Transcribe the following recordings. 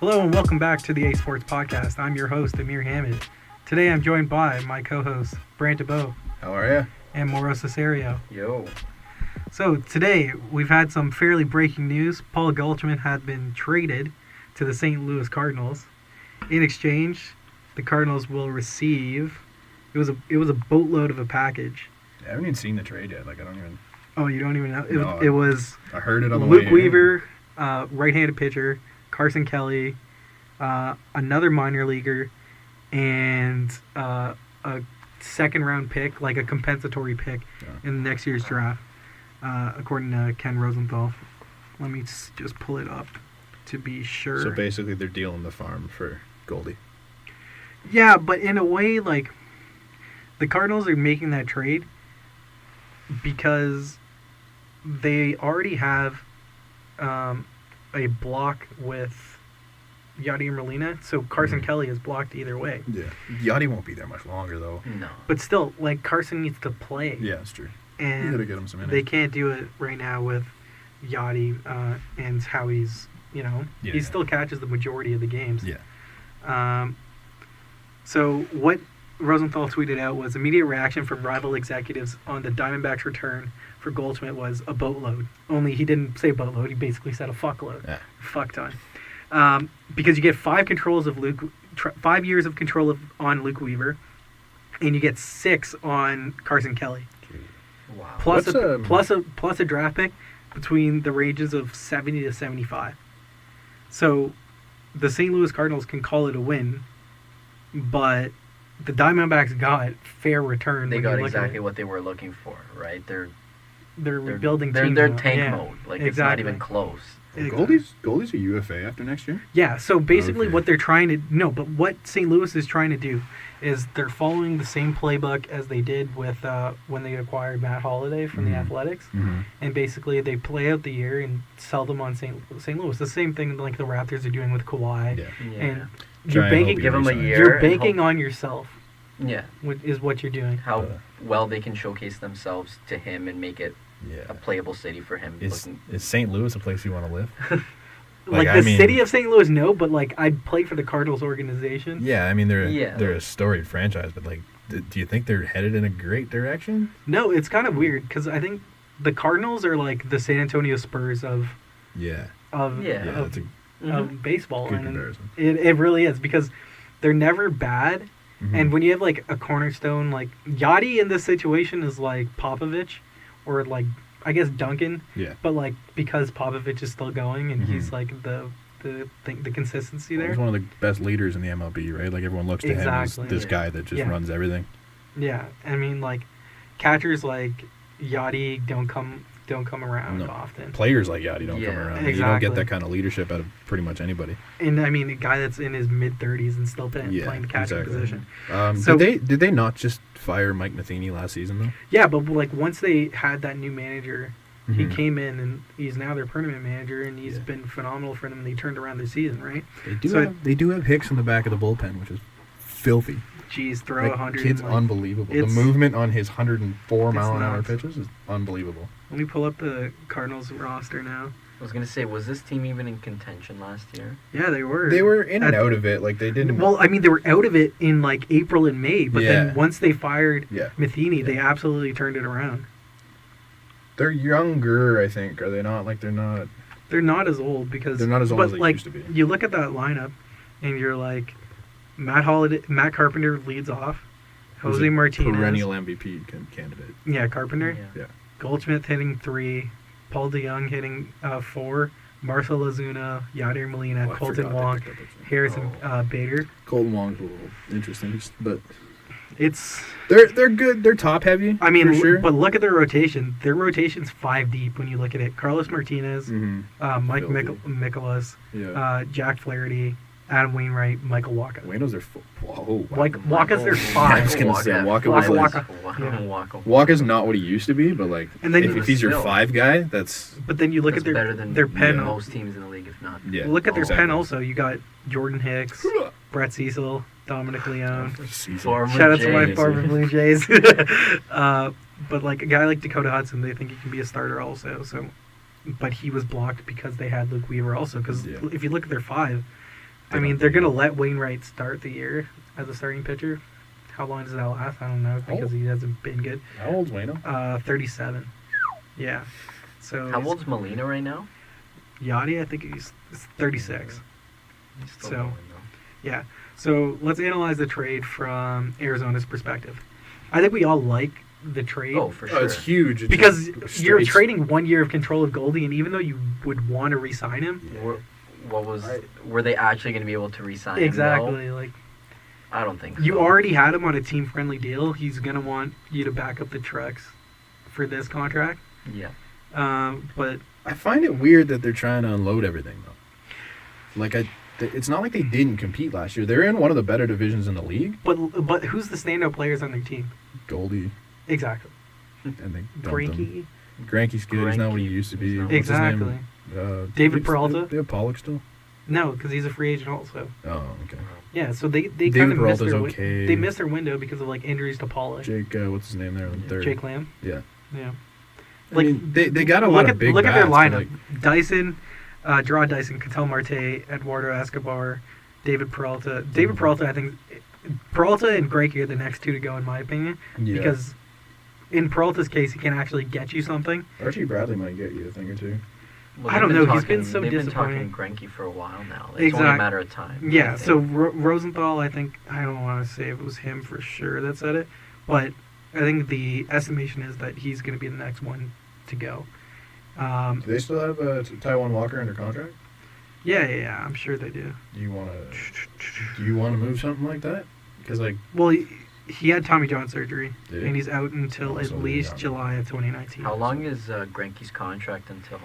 Hello and welcome back to the A Sports Podcast. I'm your host, Ameer Hamid. Today I'm joined by my co-hosts, Brant. How are ya? And Mauro Cesario. Yo. So today we've had some fairly breaking news. Paul Goldschmidt had been traded to the St. Louis Cardinals. In exchange, the Cardinals will receive, it was a boatload of a package. I haven't even seen the trade yet. I don't even... Oh, you don't even know? No, It was I heard it on the way Luke Weaver, right-handed pitcher, Carson Kelly, another minor leaguer, and a second-round pick, like a compensatory pick in next year's draft, according to Ken Rosenthal. Let me just pull it up to be sure. So basically they're dealing the farm for Goldie. Yeah, but in a way, like, the Cardinals are making that trade because they already have a block with Yadier Molina, so Carson Kelly is blocked either way. Yeah. Yachty won't be there much longer, though. No. But still, like, Carson needs to play. Yeah, that's true. And you gotta get him some innings. they can't do it right now with Yachty and how he's, he still catches the majority of the games. Yeah. So what Rosenthal tweeted out was immediate reaction from rival executives on the Diamondbacks' return for Goldschmidt was a boatload. Only he didn't say boatload; he basically said a fuckload, fuck ton. Because you get 5 years of control on Luke Weaver, and you get 6 on Carson Kelly. Wow. Plus a draft pick between the ranges of 70 to 75. So the St. Louis Cardinals can call it a win, but the Diamondbacks got fair return. They got exactly what they were looking for, right? They're rebuilding. They're tank mode. Like, exactly. It's not even close. Goldie's a UFA after next year? Yeah, so basically what they're trying to... No, but what St. Louis is trying to do is they're following the same playbook as they did with when they acquired Matt Holliday from the Athletics. Mm-hmm. And basically they play out the year and sell them on St. Louis. The same thing like the Raptors are doing with Kawhi. Yeah. And you're banking... Give them a year. You're banking on yourself. Yeah. Is what you're doing. How well they can showcase themselves to him and make it a playable city for him. Is St. Louis a place you want to live? City of St. Louis, no, but like I'd play for the Cardinals organization. Yeah, I mean they're a storied franchise, but like, do you think they're headed in a great direction? No, it's kind of weird because I think the Cardinals are like the San Antonio Spurs of baseball. Good comparison. It really is because they're never bad, and when you have like a cornerstone like Yachty in this situation is like Popovich, or like I guess Duncan. Yeah. But like because Popovich is still going and he's like the consistency there. He's one of the best leaders in the MLB, right? Like everyone looks to him as this guy that just runs everything. Yeah, I mean like catchers like Yachty don't come around often. Players like Yachty don't come around. Exactly. You don't get that kind of leadership out of pretty much anybody. And I mean, a guy that's in his mid-30s and still playing the catching position. So did they not just fire Mike Matheny last season though? Yeah, but like once they had that new manager, he came in and he's now their permanent manager, and he's been phenomenal for them. And they turned around their season, right? They do have Hicks in the back of the bullpen, which is filthy. Jeez, throw 100. Kid's unbelievable. The movement on his 104 mile an hour pitches is unbelievable. Let me pull up the Cardinals roster now. I was gonna say, was this team even in contention last year? Yeah, they were. They were in and out of it. Like they didn't. Well, I mean, they were out of it in like April and May, but then once they fired Matheny, they absolutely turned it around. They're younger, I think. Are they not? Like they're not. They're not as old because they're not as old as they used to be. You look at that lineup, and you're like, Matt Carpenter leads off. Jose Martinez, perennial MVP candidate. Yeah, Carpenter. Yeah. Goldschmidt hitting 3, Paul DeYoung hitting 4, Marcell Ozuna, Yadier Molina, Colton Wong, Harrison Bader. Colton Wong's a little interesting, but they're good. They're top heavy. I mean, for sure. But look at their rotation. Their rotation's 5 deep when you look at it. Carlos Martinez, Mike Mikolas, Jack Flaherty, Adam Wainwright, Michael Wacha. Waino's their Wacha's their 5. I was gonna say Wacha's not what he used to be, but like, and then if he's your 5 guy, that's. But then you look at their pen. Most teams in the league, if not. Yeah. Look at their pen. Also, you got Jordan Hicks, Brett Cecil, Dominic Leone. Shout out to my former Blue Jays. But like a guy like Dakota Hudson, they think he can be a starter also. So, but he was blocked because they had Luke Weaver also. Because if you look at their 5. I mean, they're gonna let Wainwright start the year as a starting pitcher. How long does that last? I don't know because he hasn't been good. How old's Waino? 37. Yeah. So How old's Molina right now? Yachty, I think he's 36. He's still So- going, though. Yeah. So let's analyze the trade from Arizona's perspective. I think we all like the trade. Oh, for sure. Oh, it's huge. It's because just you're straight- trading 1 year of control of Goldie, and even though you would want to re-sign him, Were they actually going to be able to re-sign him, though? exactly, like I don't think so. you already had him on a team-friendly deal. He's gonna want you to back up the trucks for this contract. Yeah. But I find it weird that they're trying to unload everything though. Like it's not like they didn't compete last year. They're in one of the better divisions in the league. but who's the standout players on their team? Goldie, Exactly. and they dumped Granky. him. Granky's good. He's not what he used to be. He's not. What's his name? Exactly. David Peralta? They have Pollock still. No, because he's a free agent also. Oh, okay. Yeah, so they David kind of missed Peralta's their okay. they missed their window because of like injuries to Pollock. Jake, what's his name there on third? Jake Lamb. Yeah. Yeah. I mean, they got a lot of big look at their bats, but, lineup: Dyson, Gerard Dyson, Ketel Marte, Eduardo Escobar, David Peralta. David Peralta, I think Peralta and Greinke are the next two to go in my opinion, Yeah. because in Peralta's case, he can actually get you something. Archie Bradley might get you a thing or two. Well, I don't they've know, he's been so they've disappointing. been talking Greinke for a while now. It's only a matter of time. Yeah, I so think. Rosenthal, I think, I don't want to say if it was him for sure that said it, but I think the estimation is that he's going to be the next one to go. Do they still have Taiwan Walker under contract? Yeah, I'm sure they do. Do you want to move something like that? Because like Well, he had Tommy John surgery, Did he? and he's out until Oh, at so least yeah. July of 2019. How long is Greinke's contract until?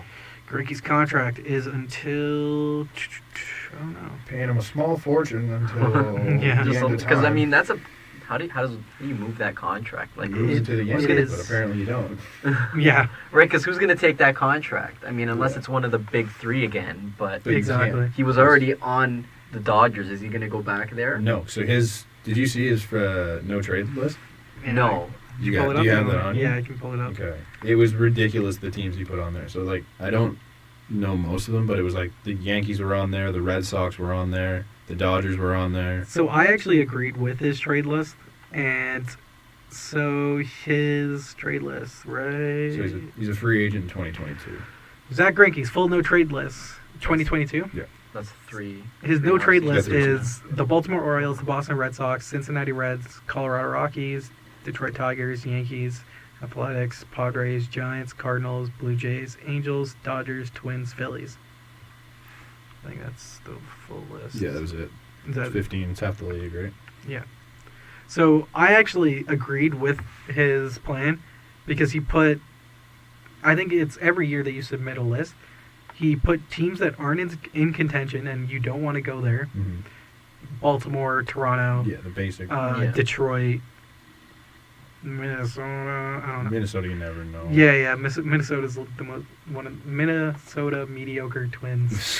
Greinke's contract is until I don't know. paying him a small fortune until Yeah. the end of Because I time. mean, that's a how do you move that contract? Like, He moves it to the who's Yankees, gonna- but apparently you don't. Yeah, right? Because who's going to take that contract? I mean, unless Yeah. it's one of the big three again. But But you exactly. can't. he was already on the Dodgers. Is he going to go back there? No. So did you see his no trade list? No. You Pull it got? up Do you have now. that on? you? Yeah, I can pull it up. Okay. It was ridiculous the teams he put on there. So like I don't know most of them, but it was like the Yankees were on there, the Red Sox were on there, the Dodgers were on there. So I actually agreed with his trade list, and so his trade list, right? So he's a free agent in 2022. Zach Greinke's full no trade list, 2022. That's three. His three no more trade seasons. list Yeah, three is the Baltimore Orioles, the Boston Red Sox, Cincinnati Reds, Colorado Rockies, Detroit Tigers, Yankees, Athletics, Padres, Giants, Cardinals, Blue Jays, Angels, Dodgers, Twins, Phillies. I think that's the full list. Yeah, that was it. Is that- 15. It's half the league, right? Yeah. So I actually agreed with his plan because he put, I think it's every year that you submit a list, he put teams that aren't in contention and you don't want to go there. Mm-hmm. Baltimore, Toronto, Yeah, the basic. Yeah. Detroit, Minnesota. I don't know. Minnesota, you never know. Yeah. Minnesota's the most one of Minnesota mediocre Twins.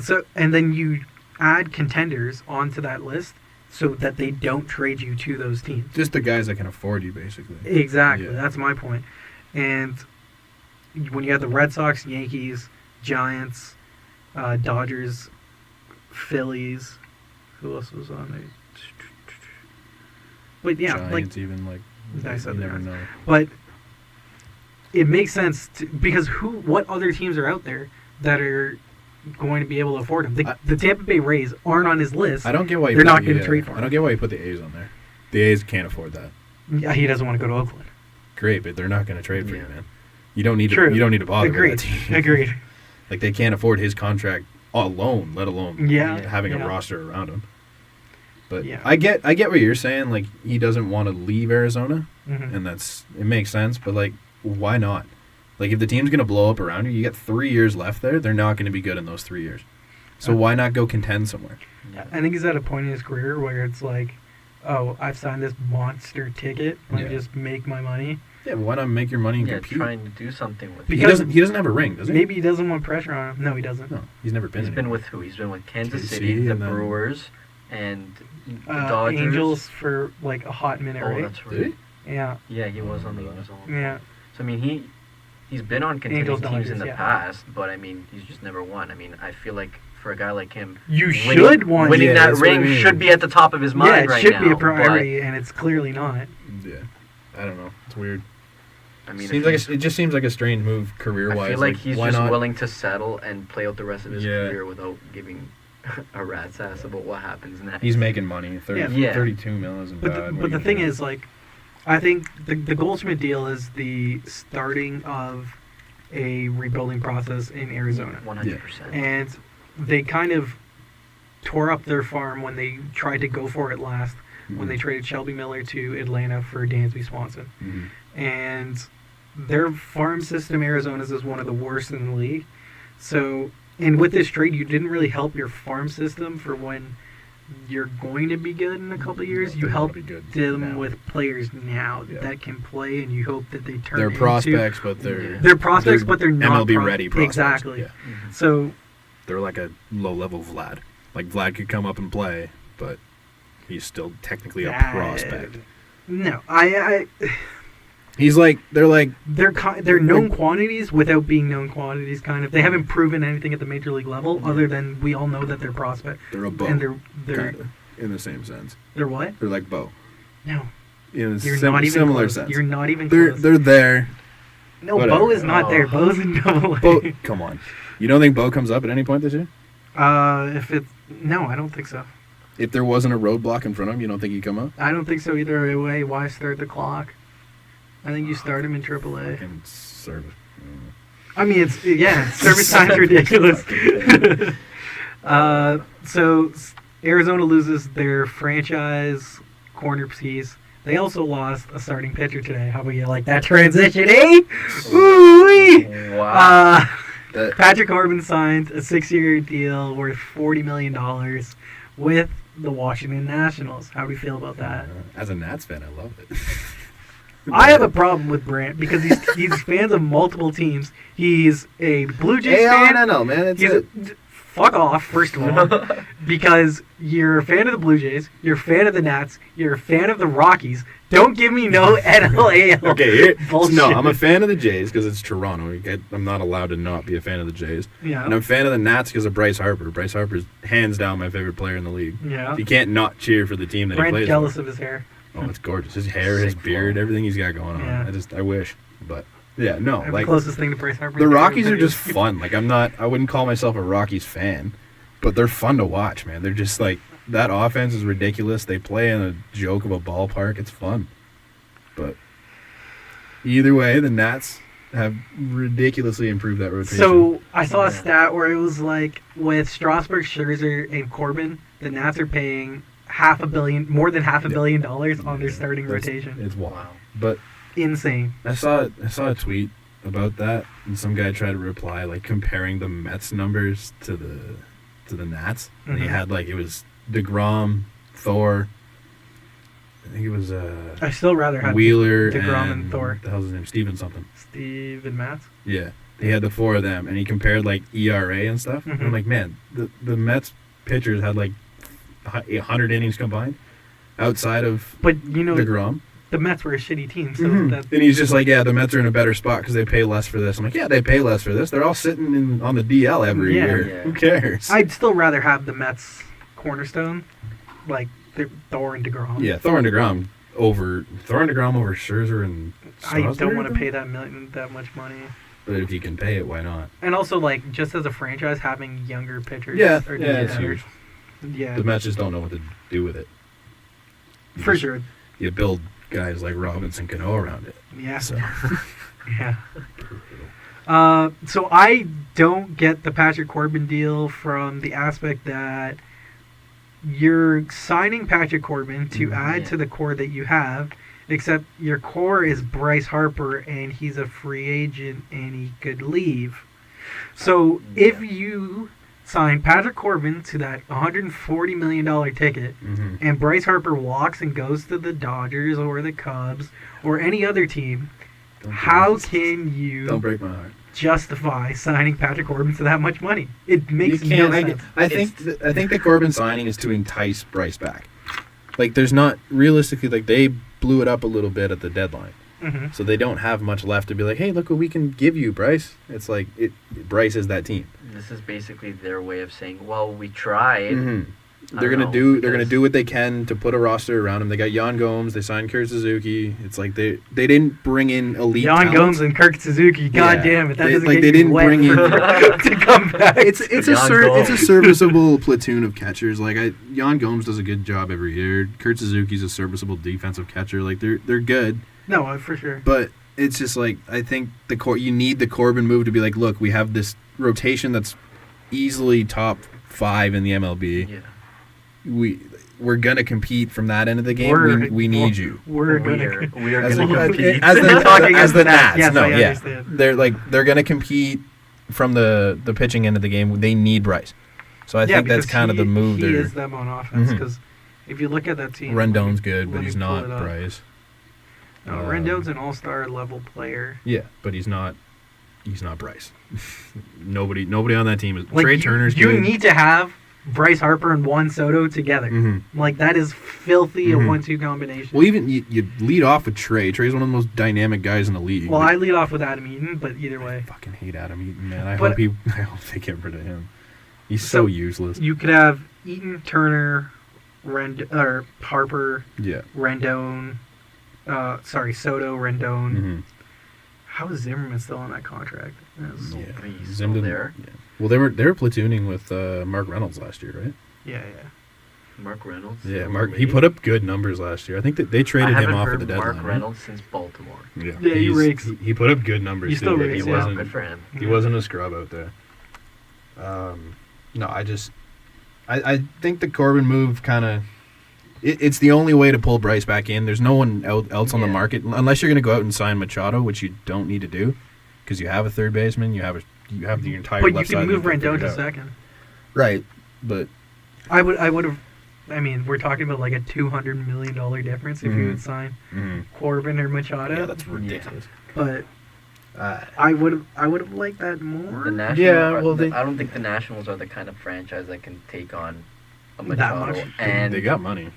So and then you add contenders onto that list so that they don't trade you to those teams. Just the guys that can afford you, basically. Exactly. Yeah. That's my point. And when you have the Red Sox, Yankees, Giants, Dodgers, Phillies, who else was on there? But yeah, Giants even like I said you the never Giants. know. but it makes sense because what other teams are out there that are going to be able to afford him? The Tampa Bay Rays aren't on his list. I don't get why you They're put not the- going to trade for I him. don't get why you put the A's on there. The A's can't afford that. Yeah, he doesn't want to go to Oakland. Great, but they're not going to trade for you, Yeah. man. You don't need True. to. You don't need to bother Agreed. with that team. Agreed. Like they can't afford his contract alone, let alone Yeah, having yeah. a roster around him. But Yeah. I get what you're saying. Like he doesn't want to leave Arizona, Mhm. and it makes sense. But like, why not? Like if the team's gonna blow up around you, you get 3 years left there. They're not gonna be good in those 3 years. So why not go contend somewhere? Yeah. I think he's at a point in his career where it's like, oh, I've signed this monster ticket. Let me Yeah. just make my money. Yeah, but why not make your money and Yeah, compete? trying to do something with He Because- doesn't have a ring, does he? Maybe he doesn't want pressure on him. No, he doesn't. No, he's never been. He's in been it. with who? He's been with Kansas KC City, the and then- Brewers, and the Dodgers. Angels for like a hot minute, Oh, right? that's Did right. he? Yeah, Yeah, he was on the Angels. yeah. So I mean, He's been on contending Angels, teams in Dodgers, the yeah. past, but I mean, he's just never won. I mean, I feel like for a guy like him, You should want winning Yeah, that that's what I ring mean. should be at the top of his mind Yeah, it right should now. be a but, priority, and it's clearly not. Yeah. I don't know. It's weird. I mean, Seems like it just seems like a strange move career-wise. I feel like he's why just not? willing to settle and play out the rest of his Yeah. career without giving a rat's ass about what happens next. He's making money. 30, Yeah. 32 mil isn't But bad. the thing is, like, I think the Goldschmidt deal is the starting of a rebuilding process in Arizona. 100%. And they kind of tore up their farm when they tried to go for it last, when they traded Shelby Miller to Atlanta for Dansby Swanson. Mhm. And their farm system, Arizona's, is one of the worst in the league. So, and with this trade, you didn't really help your farm system for when you're going to be good in a couple of years. You They're help gonna be good them now. with players now Yeah. that can play, and you hope that they turn They're into... prospects, but they're They're prospects, but they're not MLB ready prospects. Exactly. Yeah. Mhm. So, They're like a low-level Vlad. Like Vlad could come up and play, but he's still technically a that- prospect. No, I He's like they're known quantities without being known quantities. Kind of, they haven't proven anything at the major league level, other than we all know that they're prospect. they're a Bo, And they're kinda, in the same sense. they're what? They're like Bo No, in a you're not even similar close. sense. You're not even they're close. they're there. No, whatever. Bo is not there. Oh. Bo's in double A. Bo, come on, you don't think Bo comes up at any point this year? If it's no, I don't think so. If there wasn't a roadblock in front of him, you don't think he'd come up? I don't think so either way. Why start the clock? I think you start him in AAA. Fucking service. I mean, service time's ridiculous. So Arizona loses their franchise corner piece. They also lost a starting pitcher today. How about you like that transition, eh? Ooh-wee! Wow. Patrick Corbin signed a 6-year deal worth $40 million with the Washington Nationals. How do you feel about that? As a Nats fan, I love it. I have a problem with Brant because he's fans of multiple teams. He's a Blue Jays fan. AL, man. It's He's fuck off, first of all, because you're a fan of the Blue Jays, you're a fan of the Nats, you're a fan of the Rockies. Don't give me no NL. Okay, here, bullshit. no, I'm a fan of the Jays because it's Toronto. I'm not allowed to not be a fan of the Jays. Yeah. And I'm a fan of the Nats because of Bryce Harper. Bryce Harper's hands down my favorite player in the league. Yeah. You can't not cheer for the team that he Brant's plays jealous for. of his hair. Oh, it's gorgeous. His hair, his Sick beard, flow. everything he's got going on. Yeah. I wish. But, yeah, no. I have Like, the closest thing to Bryce Harper. the Rockies are just fun. Like, I wouldn't call myself a Rockies fan, but they're fun to watch, man. They're just like, that offense is ridiculous. They play in a joke of a ballpark. It's fun. But either way, the Nats have ridiculously improved that rotation. So I saw a stat where it was like with Strasburg, Scherzer, and Corbin, the Nats are paying more than half a billion dollars on their starting rotation. It's wild. Wow. But Insane. I saw a tweet about that, and some guy tried to reply, like comparing the Mets numbers to the Nats. And he Mhm. had like, it was DeGrom, Thor. I think it was I still rather have Wheeler DeGrom and Thor. The hell's his name? Steven something. Steve and Matt. Yeah, they had the four of them, and he compared like ERA and stuff. And I'm Mhm. like, man, the Mets pitchers had like 100 innings combined, outside of But you know, DeGrom. the Mets were a shitty team, so Mhm. that And he's just like, yeah, the Mets are in a better spot because they pay less for this. I'm like, yeah, they pay less for this. They're all sitting on the DL every Yeah. year. Yeah. Who cares? I'd still rather have the Mets cornerstone, like Thor and DeGrom. Yeah, Thor and DeGrom over Scherzer and I don't Strasburg, want to pay that much money. But if you can pay it, why not? And also, like, just as a franchise, having younger pitchers. Yeah, are yeah, it's better. huge. Yeah, The Mets just don't know what to do with it. You for just- sure. You build guys like Robinson Cano around it. Yeah, So yeah. So I don't get the Patrick Corbin deal from the aspect that you're signing Patrick Corbin to add Yeah. to the core that you have, except your core is Bryce Harper, and he's a free agent, and he could leave. So if you sign Patrick Corbin to that $140 million ticket, mhm. and Bryce Harper walks and goes to the Dodgers or the Cubs or any other team, how can you Don't break my heart. justify signing Patrick Corbin for that much money? It makes You no can't. sense. I think the Corbin signing is to entice Bryce back. Like, there's not realistically, like, they blew it up a little bit at the deadline. Mhm. So they don't have much left to be like, hey, look what we can give you, Bryce. It's like Bryce is that team. This is basically their way of saying, well, we tried. Mm-hmm. I They're don't gonna know, do because- what they can to put a roster around him. They got Jan Gomes. They signed Kurt Suzuki. It's like they didn't bring in elite Jan talent. Gomes and Kirk Suzuki. God Yeah. damn it, that They- doesn't like, get they you didn't wet bring in- to come back. It's a Jan it's a Gomes. serviceable platoon of catchers. Like Jan Gomes does a good job every year. Kurt Suzuki's a serviceable defensive catcher. Like they're good, No, for sure. but it's just like I think you need the Corbin move to be like, look, we have this rotation that's easily top 5 in the MLB. Yeah. We're gonna compete from that end of the game. We need you. We're We gonna. are As going to the- compete. as You're talking as the as Nats. Nats. Yes, No, I yeah. understand. They're gonna compete from the pitching end of the game. They need Bryce. So I think that's because kind of the move He there. is them on offense Mhm. because if you look at that team, Rendon's good, let but me he's pull not it up. Bryce. No, Rendon's an all-star level player. Yeah, but he's not Bryce. nobody on that team is. Like Trey Turner's you good. need to have Bryce Harper and Juan Soto together. Mhm. Like that is filthy Mhm. a 1-2 combination. Well, even you lead off with Trey. Trey's one of the most dynamic guys in the league. Well, but I lead off with Adam Eaton, but either I way, fucking hate Adam Eaton, man. I But- hope they get rid of him. He's so useless. you could have Eaton, Turner, Harper, Yeah. Rendon. Soto, Rendon. Mm-hmm. How is Zimmerman still on that contract? That's- Yeah. He's Zim still didn't- there. Yeah. Well, they were platooning with Mark Reynolds last year, right? yeah. Mark Reynolds. Yeah, still Mark. in the He league. put up good numbers last year. I think that they traded I him haven't off heard at the deadline. Mark right? Reynolds since Baltimore. Yeah, Yeah, he rakes. He put up good numbers. He still too. rakes, He yeah. wasn't. Good for him. He wasn't a scrub out there. No, I think the Corbin move kind of. It's the only way to pull Bryce back in. There's no one else on the Yeah. market unless you're going to go out and sign Machado, which you don't need to do, because you have a third baseman. You have the entire. But you left side can move of the field Rendon to figured out. second. Right, but I would have. I mean, we're talking about like a $200 million difference if you Mhm. would sign Corbin or Machado. yeah, that's ridiculous. But I would have liked that more. The Nationals. Yeah, well, I don't think the Nationals are the kind of franchise that can take on a That Machado. much? And They got money,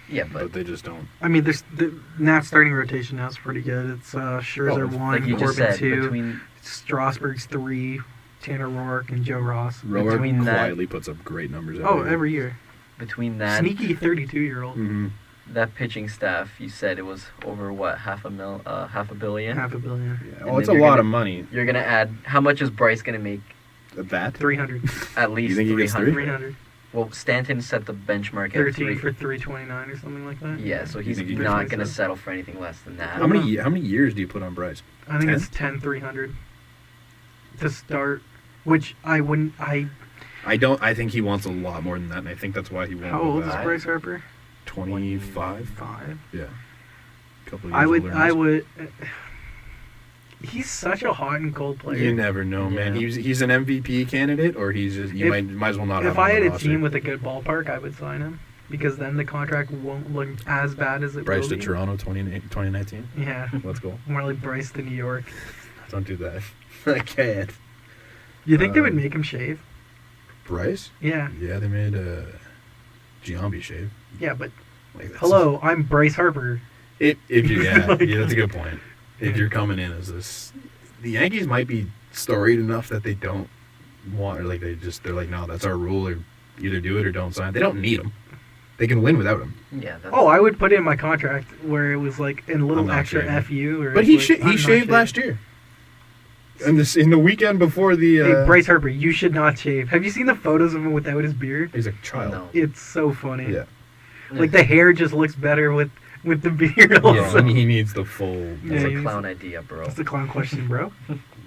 yeah, but but they just don't. I mean, there's the Nats starting rotation now is pretty good. It's Scherzer Oh, 1, like you just Corbin said, 2, between Strasburg's 3, Tanner Roark, and Joe Ross. Roark Between that- quietly puts up great numbers. Every year. that Sneaky 32-year-old. Mm-hmm. that pitching staff, you said it was over what, half a billion. $500 million. Yeah. And Oh, it's a then you're lot gonna- of money. You're gonna add how much is Bryce gonna make? That 300. At least think he gets 300. 300. Well, Stanton set the benchmark at 13 3. for 329 or something like that. Yeah, so You he's think he not gets gonna that? settle for anything less than that. How many years do you put on Bryce? I think 10? it's 10 300 to start, which I wouldn't. I don't. I think he wants a lot more than that, and I think that's why he won't. How go old is back. Bryce Harper? 25. 5. Yeah. Couple of I years would. older than I us. would. He's such a hot and cold player. You never know, man. Yeah. He's an MVP candidate, or he's just you might as well not have If him I on had the a roster. team with a good ballpark, I would sign him because then the contract won't look as bad as it Bryce will to be. Toronto 2019. Yeah, Let's go. more like Bryce to New York. Don't do that. I can't. You think they would Um, make him shave? Bryce? Yeah, Yeah, they made Giambi shave. yeah, but Like, that's- hello, I'm Bryce Harper. If you yeah, that's a good point. If you're coming in as this, the Yankees might be storied enough that they don't want, or like they're like, no, that's our rule, or either do it or don't sign. They don't need him. They can win without him. Yeah. That's, Oh, I would put it in my contract where it was like in a little I'm not extra shaving. FU. Or But it's he like, I'm not shaved shaving. last year. And in the weekend before the. Hey, Bryce Harper, you should not shave. Have you seen the photos of him without his beard? He's a child. No. It's so funny. Yeah. Like the hair just looks better with the beard Yeah, also. and he needs the full. Yeah, That's he's- a clown idea, bro. That's a clown question, bro.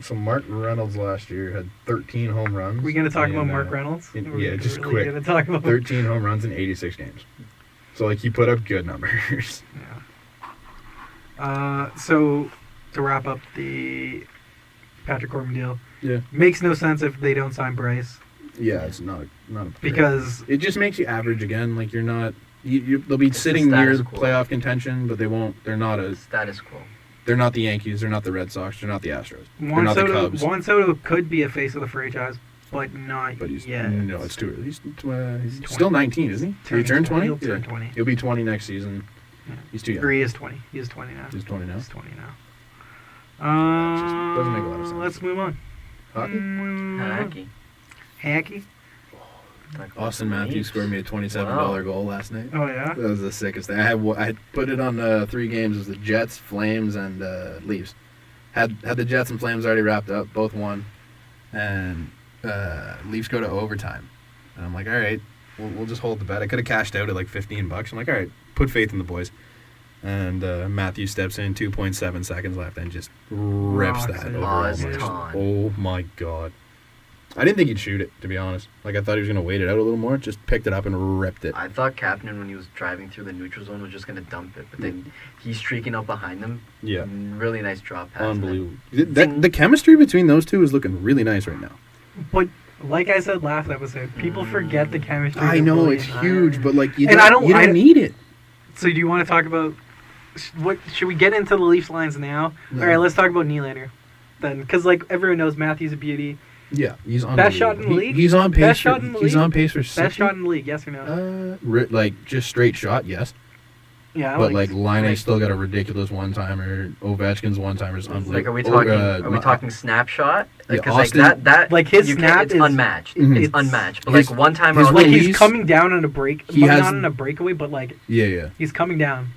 So Mark Reynolds last year had 13 home runs. We're gonna talk in, about Mark Reynolds. in- We're yeah, just really quick. Gonna talk about 13 home runs in 86 games. So like he put up good numbers. Yeah. So to wrap up the Patrick Corbin deal, Yeah. makes no sense if they don't sign Bryce Yeah, it's not a because it just makes you average again. Like you're not. They'll be It's the sitting near status the quo. playoff contention, but they won't. They're not Status quo. They're not the Yankees. They're not the Red Sox. They're not the Astros. They're Juan not the Soto, Cubs. Juan Soto could be a face of the franchise, but not But he's yet. no, it's too early. He's 20. still 19, isn't he? Did he turn 20? He'll turn 20. He'll be 20 next season. He's too young. Or he is 20. He is 20 now. He's 20 now. He's 20 now. It just doesn't make a lot of sense. Let's move on. Hockey? Hacky. Hacky? Austin Matthews scored me a $27 goal last night. Oh, yeah? That was the sickest thing. I put it on 3 games. It was the Jets, Flames, and Leafs. Had the Jets and Flames already wrapped up. Both won. And Leafs go to overtime. And I'm like, all right, we'll just hold the bet. I could have cashed out at like $15. I'm like, all right, put faith in the boys. And Matthews steps in, 2.7 seconds left, and just rips Rocks that it. over. Awesome. Oh, my God. I didn't think he'd shoot it, to be honest. Like, I thought he was going to wait it out a little more. Just picked it up and ripped it. I thought Kapanen, when he was driving through the neutral zone, was just going to dump it. But then he's streaking up behind them. Yeah. Really nice drop pass. Unbelievable. The chemistry between those two is looking really nice right now. But like I said last episode, people forget the chemistry. I of know, William. it's huge, but, like, you And don't need it. So do you want to talk about... What should we get into the Leafs lines now? No. All right, let's talk about Nylander then. Because, like, everyone knows Matthews a beauty. Yeah, he's on Best shot in the league? He's on pace. Best shot in the He's league? on pace for 60. Best shot in the league, yes or no? Like just straight shot, yes. Yeah, But like Laine's still got a ridiculous one-timer. Ovechkin's one-timer is unbelievable. Like, are we talking snapshot? Yeah, Because Austin- that Like, his snap it's is- unmatched. Mhm. It's unmatched. But His- like one timer his on like the release- he's coming down on a break, He not has- on a breakaway, but like Yeah. he's coming down,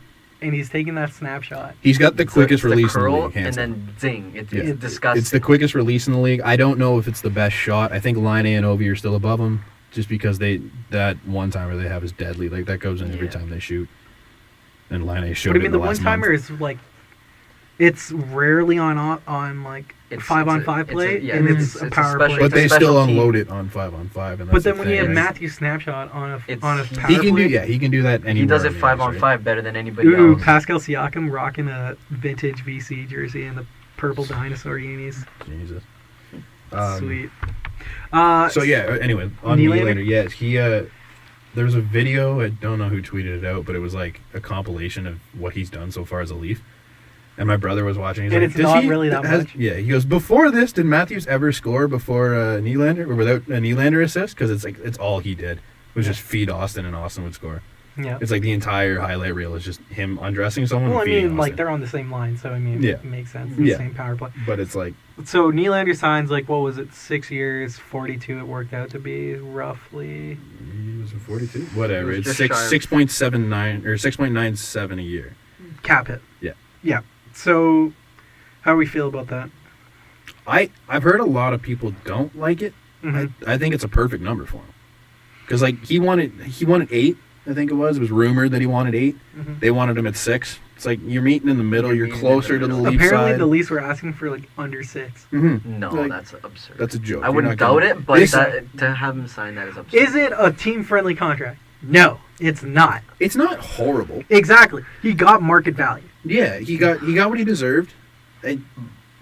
and he's taking that snapshot. He's got the quickest release in the curl, league, hands and down. then zing. It's Yeah. disgusting. It's the quickest release in the league. I don't know if it's the best shot. I think Laine and Ovi are still above him, just because that one-timer they have is deadly. Like, that goes in every Yeah. time they shoot. And Laine showed What do it you in mean the the last one timer month. is like? It's rarely on like It's- 5-on-5 it's a- play, yeah, and it's- it's a it's a power special- play. But they it's a still special team. unload it on 5-on-5. And But that's then the when you have thing. Matthew's snapshot on a It's- power He can play, he can do that anywhere. he does in it the 5-on-5 ice, right? better than anybody Ooh, else. Pascal Siakam rocking a vintage VC jersey and the purple dinosaur unis. Jesus. Sweet. So yeah. Anyway, on Nylander? Nylander, yes, he. There was a video. I don't know who tweeted it out, but it was like a compilation of what he's done so far as a Leaf. And my brother was watching. He's And like, it's "Does not he- really that has-" much. Yeah, he goes, "Before this, did Matthews ever score before Nylander or without a Nylander assist? Because it's all he did was just feed Austin, and Austin would score. Yeah. It's like the entire highlight reel is just him undressing someone. Well, I and feeding mean, like Austin. they're on the same line, so I mean, Yeah. it makes sense. Yeah. The same power play. But it's like, So Nylander signs like what was it? 6 years, 42. It worked out to be roughly. was it 42? Whatever. It was It's just shy of- 6.79 or 6.97 a year. Cap hit. Yeah. Yeah. So, how do we feel about that? I've heard a lot of people don't like it. Mhm. I think it's a perfect number for him. Because like he wanted 8, I think it was. It was rumored that he wanted 8. Mhm. They wanted him at 6. It's like you're meeting in the middle. You're You're meeting in closer the to the middle. Leaf Apparently, side. the Leafs were asking for like under 6. Mm-hmm. No, Like, that's absurd. That's a joke. I You're wouldn't not gonna- doubt it, but Listen, to have him sign that is absurd. Is it a team-friendly contract? No, it's not. it's not horrible. Exactly. He got market value. Yeah, he got what he deserved. And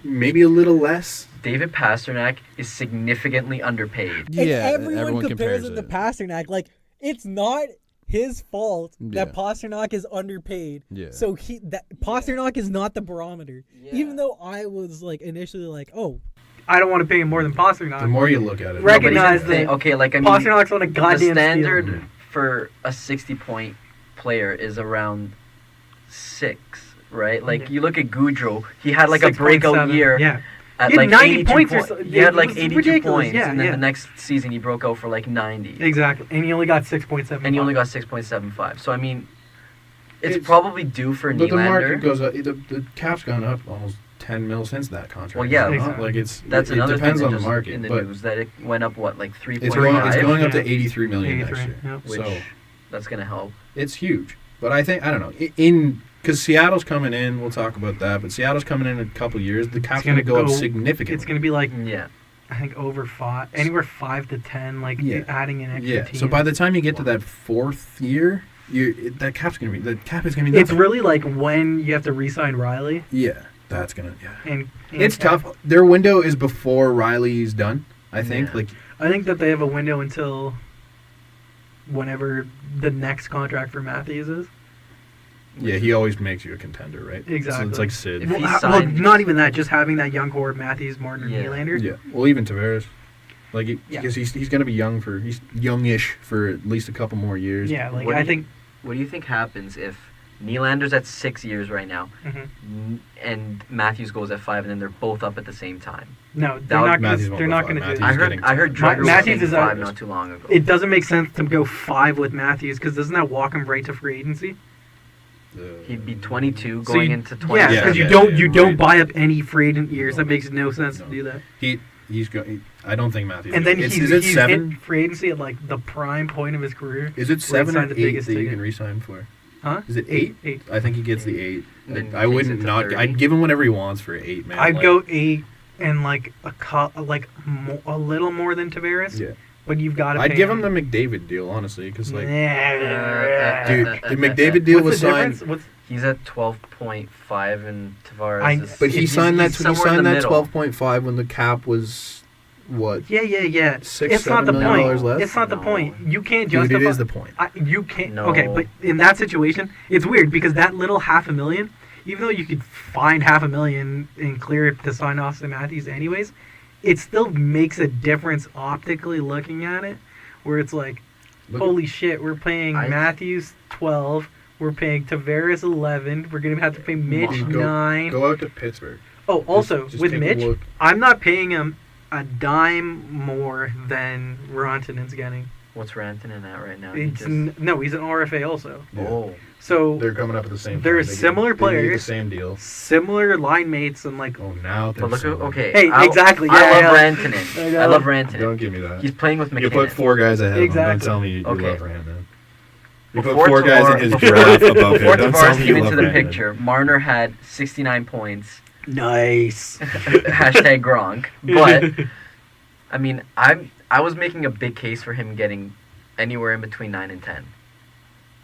maybe a little less. David Pasternak is significantly underpaid. And everyone compares him to Pasternak. Like, it's not his fault that Pasternak is underpaid. Yeah. So Pasternak is not the barometer. Even though I was like initially like, oh, I don't want to pay him more than Pasternak. The more you look at it, Right. No, but Recognize here's the thing. that Okay, like I mean, Pasternak's on a the goddamn standard steal. for a 60-point player is around 6, right? Like Yeah. you look at Goudreau, he had like a breakout 6.7. year. Yeah. At He had like 90 82 points or points. so- He had it like was 82 ridiculous. points, Yeah, and then yeah. the next season he broke out for like 90. Exactly. And he only got 6.7. And he only got 6.75. So I mean, it's It's- probably due for but the market Nylander. goes up. The cap's gone up almost 10 mil since that contract. Well, yeah, Is it not? exactly. Like it's That's it another depends thing on that the just market, in the but news that it went up like 3.5. it's going up to Yeah. 83 million next 83, year. yeah. which So that's gonna help. it's huge. But I don't know. Because Seattle's coming in, we'll talk about that. But Seattle's coming in a couple years. The cap's going to go up significantly. It's going to be like, Yeah. I think, over 5, anywhere 5 to 10, like Yeah. adding an extra Yeah. team. So by the time you get to that 4th year, the cap is going to be nothing. It's really like when you have to re-sign Riley. Yeah. That's going to, yeah. And It's tough. Their window is before Riley's done, I think. Yeah. Like, I think that they have a window until whenever the next contract for Matthews is. yeah, he always makes you a contender, right? Exactly. So it's like Sid. If Well, he well, signed- not even that. Just having that young core of Matthews, Martin, Yeah. and Nylander. Yeah. Well, even Tavares. Like, Yeah. because he's going to be he's youngish for at least a couple more years. Yeah, like What I do you- think What do you think happens if Nylander's at 6 years right now, Mhm. and Matthews goes at 5, and then they're both up at the same time. No, That they're would- not. Matthews Gonna, won't they're go not five. going to do. Matthews It. getting I heard Driver was Matthews saying is 5 out- not too long ago. It doesn't make sense to go 5 with Matthews because doesn't that walk him right to free agency? He'd be 22 So going you- into 20. Yeah, Yeah, because yeah, you yeah, don't right. buy up any free agent years. No. That makes no sense No. to do that. He's going. I don't think Matthews. And then is he's it he's 7? in free agency at like the prime point of his career. Is it 7 signed or the 8 biggest that you ticket. can re-sign for? Huh? Is it 8? 8. I think he gets the 8. Then I takes wouldn't it to not. 30. I'd give him whatever he wants for 8, man. I'd like, go 8 and like a little more than Tavares. Yeah. But you've got to. I'd give him the McDavid deal, honestly, because like, Yeah. dude, the McDavid deal What's was the signed. difference? He's at 12.5, and Tavares is... But he he's signed that. He somewhere in signed the that middle. 12.5 when the cap was what? Yeah. $6, It's not the $7 million point. less? It's not the No. point. You can't Dude, justify. it is the point. You can't. No. Okay, but in that situation, it's weird because that little $500,000, even though you could find $500,000 and clear it to sign Austin Matthews anyways, it still makes a difference optically looking at it, where it's like, Look holy shit, we're paying I- Matthews 12, we're paying Tavares 11, we're gonna have to pay Mitch Go- 9. Go out to Pittsburgh. Oh, also Just with take a Mitch, look. I'm not paying him a dime more than Rantanen's getting. What's Rantanen at right now? He It's just- no, he's an RFA also. Yeah. Oh. So They're coming up at the same. They're time. They get- similar they get players. The same deal. similar line mates and like Oh, now they're But look at... similar. Okay. Hey, exactly, I yeah, love I Rantanen. know. I love Rantanen. Don't give me that. He's playing with You McKinnon. put 4 guys ahead of him. Exactly. Don't tell me you Okay. love Brandon. You Before put 4 guys Tavares- in his before- draft above him. Before Don't tell Tavares me you came love into the Brandon. picture, Marner had 69 points. nice. Hashtag Gronk. But I mean, I was making a big case for him getting anywhere in between 9 and 10.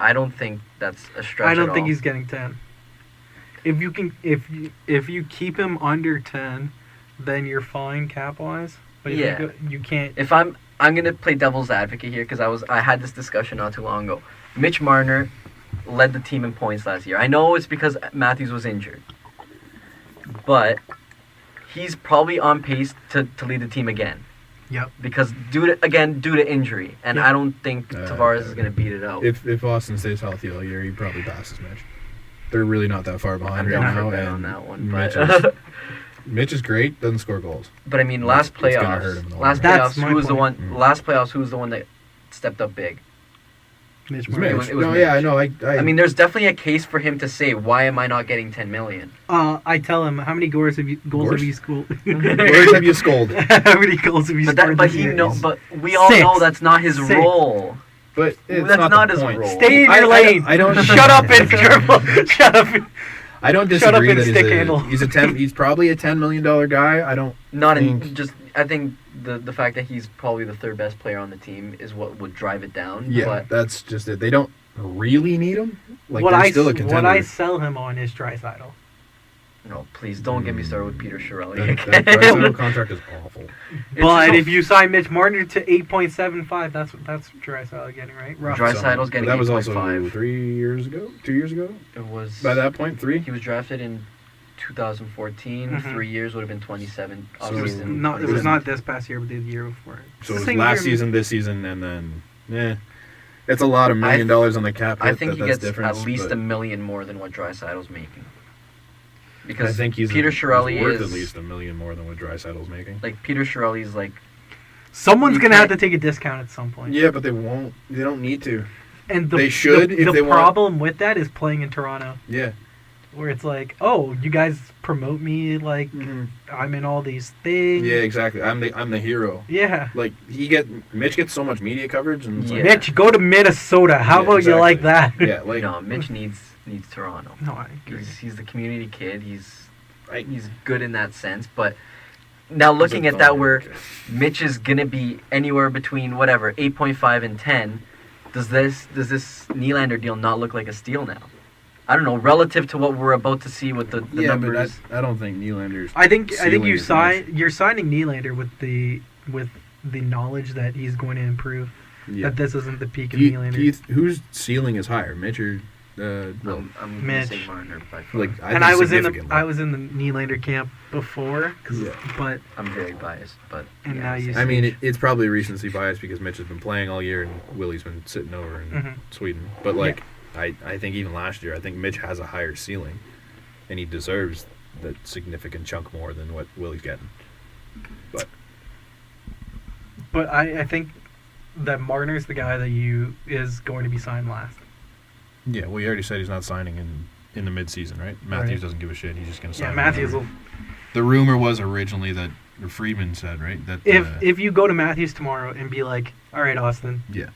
I don't think that's a stretch. I don't at think all. he's getting 10. If you keep him under 10, then you're fine cap wise. But if Yeah. you can't. If I'm gonna play devil's advocate here because I had this discussion not too long ago. Mitch Marner led the team in points last year. I know it's because Matthews was injured, but he's probably on pace to lead the team again. Yep. Because due to injury, and Yep. I don't think Tavares is gonna beat it out. If Austin stays healthy all year, he probably passes Mitch. They're really not that far behind I'm right down now. for a bet on and that one, Mitch but is, Mitch is great. Doesn't score goals. but I mean, last It's gonna hurt playoffs, him in the last long run. playoffs, That's my who was the one? point. Mm. Last playoffs, who was the one that stepped up big? Mitch It's Marner. It Mitch. was- it was No, Mitch. yeah, I know. I mean, there's definitely a case for him to say, "Why am I not getting 10 million?" I tell him how many goals have you Goals? scored? Where have you scolded? How many goals have you But scored? but this he year? know, but we all 6. know that's not his 6. role. But it's That's not the his point. role. Stay in your lane. I don't. Shut up and dribble. Shut up. I don't Shut up disagree and that stick handle. he's a 10. He's probably a $10 million guy. I don't. Not think- in just. I think the fact that he's probably the third best player on the team is what would drive it down. Yeah, But that's just it. They don't really need him. Like what they're I still a contender. what I sell him on is Draisaitl. no, please don't get me started with Peter Chiarelli that again. Draisaitl contract is awful. It's But so- if you sign Mitch Marner to 8.75, that's Draisaitl getting right. Rough. Draisaitl's getting That was also 8.5. 3 years ago, 2 years ago. It was By that point, 3. he was drafted in 2014. Mhm. 3 years would have been 27. So- Obviously, in- Not it was not this past year, but the year before. So It's it the was same last year- season, this season, and then it's a lot of $1 million on the cap. I hit, think he that's gets difference, at least but $1 million more than what Draisaitl's making. I Because think he's Peter Chiarelli worth is at least $1 million more than what Draisaitl's making. like Peter Chiarelli's like Someone's You gonna have to can't- take a discount at some point. Yeah, but they won't. They don't need to. And They should The, if the they want- problem with that is playing in Toronto, Yeah. where it's like, oh, you guys promote me like I'm in all these things. Yeah, exactly. I'm the hero. Yeah. Like Mitch gets so much media coverage, and it's Yeah. like, Mitch, go to Minnesota. How Yeah, about you like exactly. that? yeah, like no, Mitch needs Toronto. No, I agree. He's the community kid. He's Right. he's good in that sense, but now looking at that where Mitch is gonna be anywhere between whatever 8.5 and 10, does this Nylander deal not look like a steal now? I don't know, relative to what we're about to see with the yeah, numbers. but I don't think Nylander's. I think ceiling you is nice. you're signing Nylander with the knowledge that he's going to improve. Yeah. That this isn't the peak of Do you, Nylander. whose ceiling is higher, Mitch or I'm gonna Mitch. say Marner by far. like? And I was in the significantly. Nylander camp before, Yeah. but I'm very biased, but And yeah, now you same. I mean, it's probably recency bias because Mitch has been playing all year and Willie's been sitting over in Mhm. Sweden. But like, I think even last year, I think Mitch has a higher ceiling, and he deserves that significant chunk more than what Willie's getting. But I think that Marner's the guy that is going to be signed last. Yeah, well, he already said he's not signing in the midseason, right? Matthews Right. doesn't give a shit. He's just going to sign. Yeah, Matthews whenever. will. The rumor was originally that Friedman said, right? That If you go to Matthews tomorrow and be like, all right, Austin, yeah,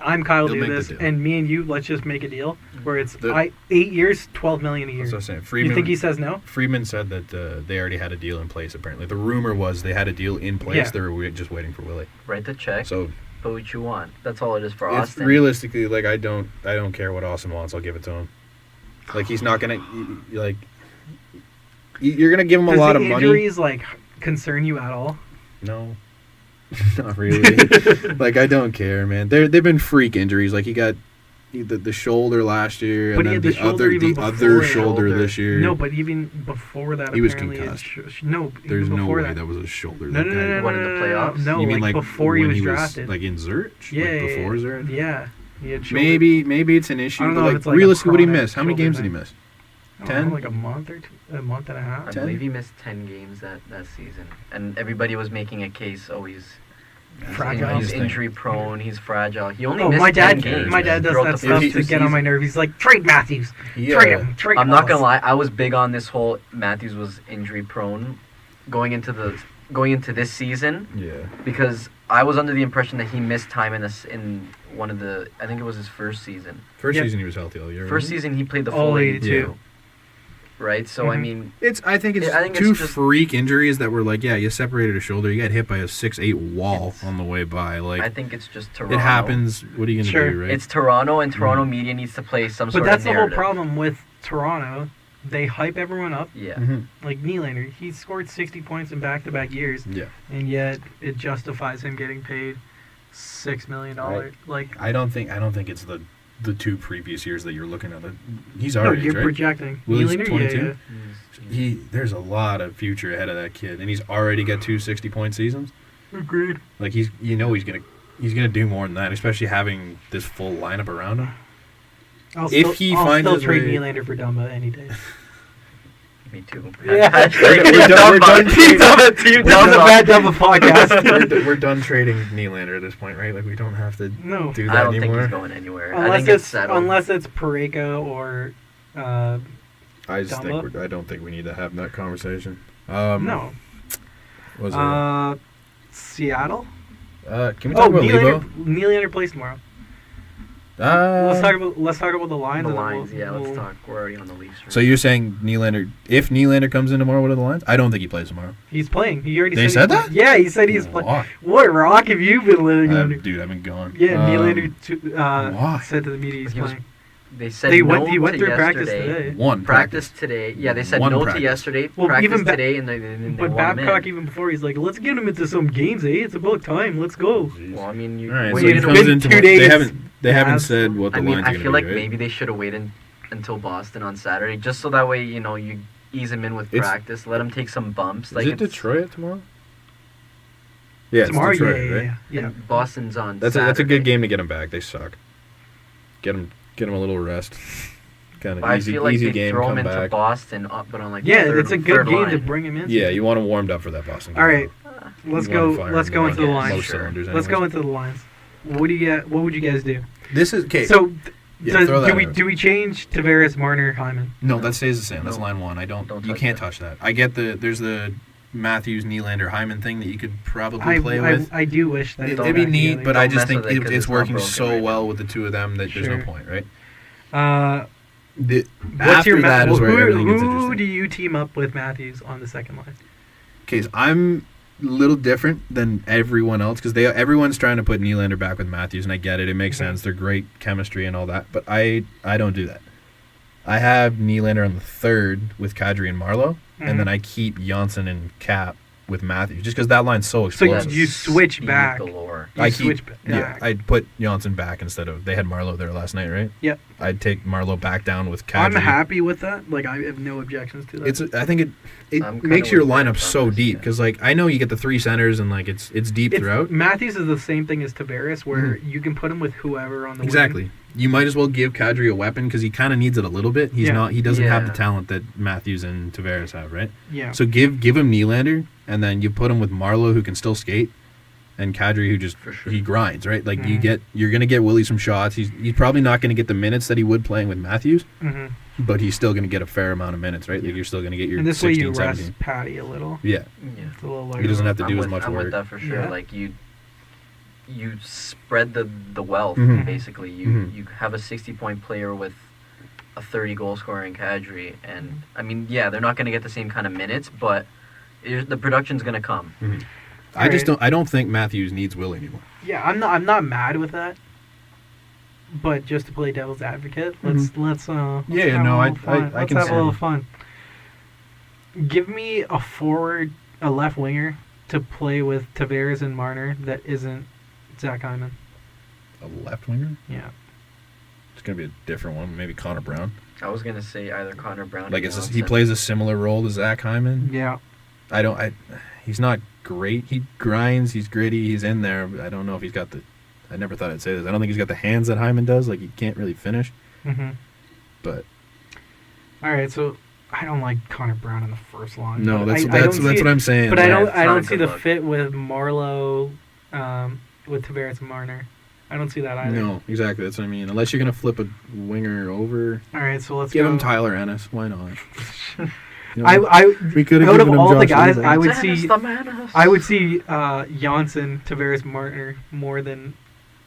I'm Kyle They'll do make the this, deal. and me and you, let's just make a deal where it's The- 8 years, $12 million a year. that's what I'm saying. You Friedman, think he says no? Friedman said that they already had a deal in place. Apparently, the rumor was they had a deal in place. Yeah. They were just waiting for Willie. Write the check. So Put what you want. That's all it is for it's Austin. realistically, like, I don't care what Austin wants. I'll give it to him. Like, he's not gonna like. You're gonna give him a Does lot the of money. injuries concern you at all? No, not really. Like, I don't care, man. They've been freak injuries. Like, he got the shoulder last year, But and he then had the shoulder even the other before. shoulder this year. No, but even before that, He was apparently concussed. No, There's even no before way that was a shoulder. No, that no, guy- no, no, What, no, in the no, no, playoffs? No, You mean like before he when was drafted. like in Zurich? Yeah, Like yeah, before yeah. Zurich? Yeah. He had shoulder, Maybe it's an issue. I don't But know if like, it's like a realistically, what did he chronic miss? How many shoulder games did he thing. miss? I don't know, 10? like a month and a half. I 10? believe he missed 10 games that season, and everybody was making a case. Oh, he's Fragile. He's injury prone. He's fragile. He only Oh, missed my 10 dad! games. My dad does throughout that the stuff first to two get on my seasons. nerves. He's like, trade Matthews. Yeah. Trade him. Trade I'm not us." gonna lie. I was big on this whole Matthews was injury prone going into this season Yeah. because I was under the impression that he missed time in one of the. I think it was his first season. First Yeah. season he was healthy all year. First wasn't season he played the All full 82. 82. Right. So I Mhm. mean, he? I think it's I think two it's just- freak injuries that were like, yeah, you separated a shoulder, you got hit by a 6'8" wall It's- on the way by. Like, I think it's just Toronto. it happens. What are you gonna Sure. do, right? It's Toronto, and Toronto media needs to play some But sort that's of the whole narrative. problem with Toronto. They hype everyone up. Yeah. Mhm. Like Nylander, he scored 60 points in back-to-back years, Yeah. and yet it justifies him getting paid $6 million. Right. Like, I don't think it's the 2 previous years that you're looking at. He's no, our age, you're right? projecting. Willie's Nylander, 22? yeah. There's a lot of future ahead of that kid, and he's already got 2 60-point seasons. Agreed. Like, he's gonna do more than that, especially having this full lineup around him. I'll If he I'll finds still his trade way- Nylander for Dumba any day. Me too. Yeah. Hashtag We're done- we're done- Team Dumba, Team That was a Dumba. bad Dumba podcast. We're done trading Nylander at this point, right? Like, we don't have to No. do I that don't think anymore. he's going anywhere. I Unless think it's it's settled. Pareka or Dumba? I don't think we need to have that conversation. no. Was it? Seattle. Can we talk about Leivo? Nylander plays tomorrow. Let's talk about the Lions. the and then Lions. we'll- Yeah, let's we'll- talk. We're already on the Leafs. So you're saying Nylander? If Nylander comes in tomorrow, what are the lines? I don't think he plays tomorrow. He's playing. He already They said said he's playing. Yeah, he said he's playing. Why? What rock have you been living under? Dude, I've been gone. Yeah, Nylander why? said to the media he's He was playing. They said He no went to through practice yesterday. today. One Practice today. Yeah, they said One no practice. to yesterday. Well, practice even today, and they But want him Babcock in. even before he's like, let's get him into some games, eh? It's about time. Let's go. Well, I mean, you. All right, wait so he it's comes been in 2 tomorrow. days. They haven't Yeah. said what the I mean, lines are I gonna feel be, like right? maybe they should have waited until Boston on Saturday, just so that way you ease him in with It's- practice, let him take some bumps. Is Like it it's- Detroit tomorrow? Yeah, Tomorrow, it's Detroit, yeah, right? yeah, yeah. and Boston's on. That's a Saturday. good game to get him back. They suck. Get him a little rest. Kind But of I easy, feel like easy they game. throw Come him into back. Boston, but on like Yeah, the third, it's a good third game line. to bring him in. Yeah, you want him warmed up for that Boston game. All right, let's You wanna go. fire Let's him go on into the most lines. cylinders Let's go anyways. into the lines. What do you get? What would you guys do? This is okay. So, yeah, throw that do we out. do we change Tavares, Marner, Hyman? No, that stays the same. That's No. line one. Don't You touch can't that. touch that. I get there's the Matthews, Nylander, Hyman thing that you could probably play with. I do wish that Don't It'd be back neat, together. but I Don't just mess think with it 'cause it's it's not working broken so right well now. with the two of them that there's Sure. no point, right? What's After your that is where everything gets who interesting. do you team up with Matthews on the second line? Okay, so I'm a little different than everyone else because everyone's trying to put Nylander back with Matthews, and I get it. It makes Mhm. sense. They're great chemistry and all that, but I don't do that. I have Nylander on the third with Kadri and Marlowe, Mhm. and then I keep Janssen and Cap with Matthews just because that line's so So explosive. you switch Speed back. galore. You I switch keep, back. I put Janssen back instead of they had Marlowe there last night, right? Yep. I'd take Marlowe back down with Kadri. I'm happy with that. Like I have no objections to that. I think it I'm kinda makes your with Brant lineup on so this, deep yeah. because like I know you get the three centers and like it's deep throughout. Matthews is the same thing as Tavares, where you can put him with whoever on the wing. Exactly. you might as well give Kadri a weapon because he kind of needs it a little bit. He doesn't have the Yeah. talent that Matthews and Tavares have, right? Yeah. So give him Nylander, and then you put him with Marlowe, who can still skate, and Kadri, who just For sure. he grinds, right? Like Mhm. you're gonna get Willie some shots. He's probably not gonna get the minutes that he would playing with Matthews, hmm but he's still gonna get a fair amount of minutes, right? Like you're still gonna get your And this way 16, you 17. rest Patty a little. Yeah, Yeah. It's a little he doesn't have to I'm do with, as much I'm work. with that for sure. Yeah. Like you spread the wealth Mhm. basically. Mhm. You have a 60-point player with a 30 goal scorer in Kadri, and I mean, yeah, they're not going to get the same kind of minutes, but the production's going to come. I don't think Matthews needs Willie anymore. Yeah, I'm not mad with that. But just to play devil's advocate, let's Yeah, have no, a little I fun. Let's can have see. a little fun. Give me a left winger to play with Tavares and Marner that isn't Zach Hyman. A left winger? Yeah. It's gonna be a different one. Maybe Connor Brown. I was going to say either Connor Brown. Like or he Johnson. plays a similar role to Zach Hyman. Yeah. He's not great. He grinds. He's gritty. He's in there. But I don't know if he's got the. I never thought I'd say this. I don't think he's got the hands that Hyman does. Like he can't really finish. Mm-hmm. But All right, so I don't like Connor Brown in the first line. no, but that's I don't that's see what it- I'm saying. But Like, I don't it's not a see good the look. fit with Marlowe, with Tavares and Marner. I don't see that either. No, exactly. That's what I mean. Unless you're gonna flip a winger over, All right, so let's give go. him Tyler Ennis. Why not? You know, I we could have out of given him all the Josh guys, Leivo. I would Dennis see the Menace. Janssen, Tavares, Marner more than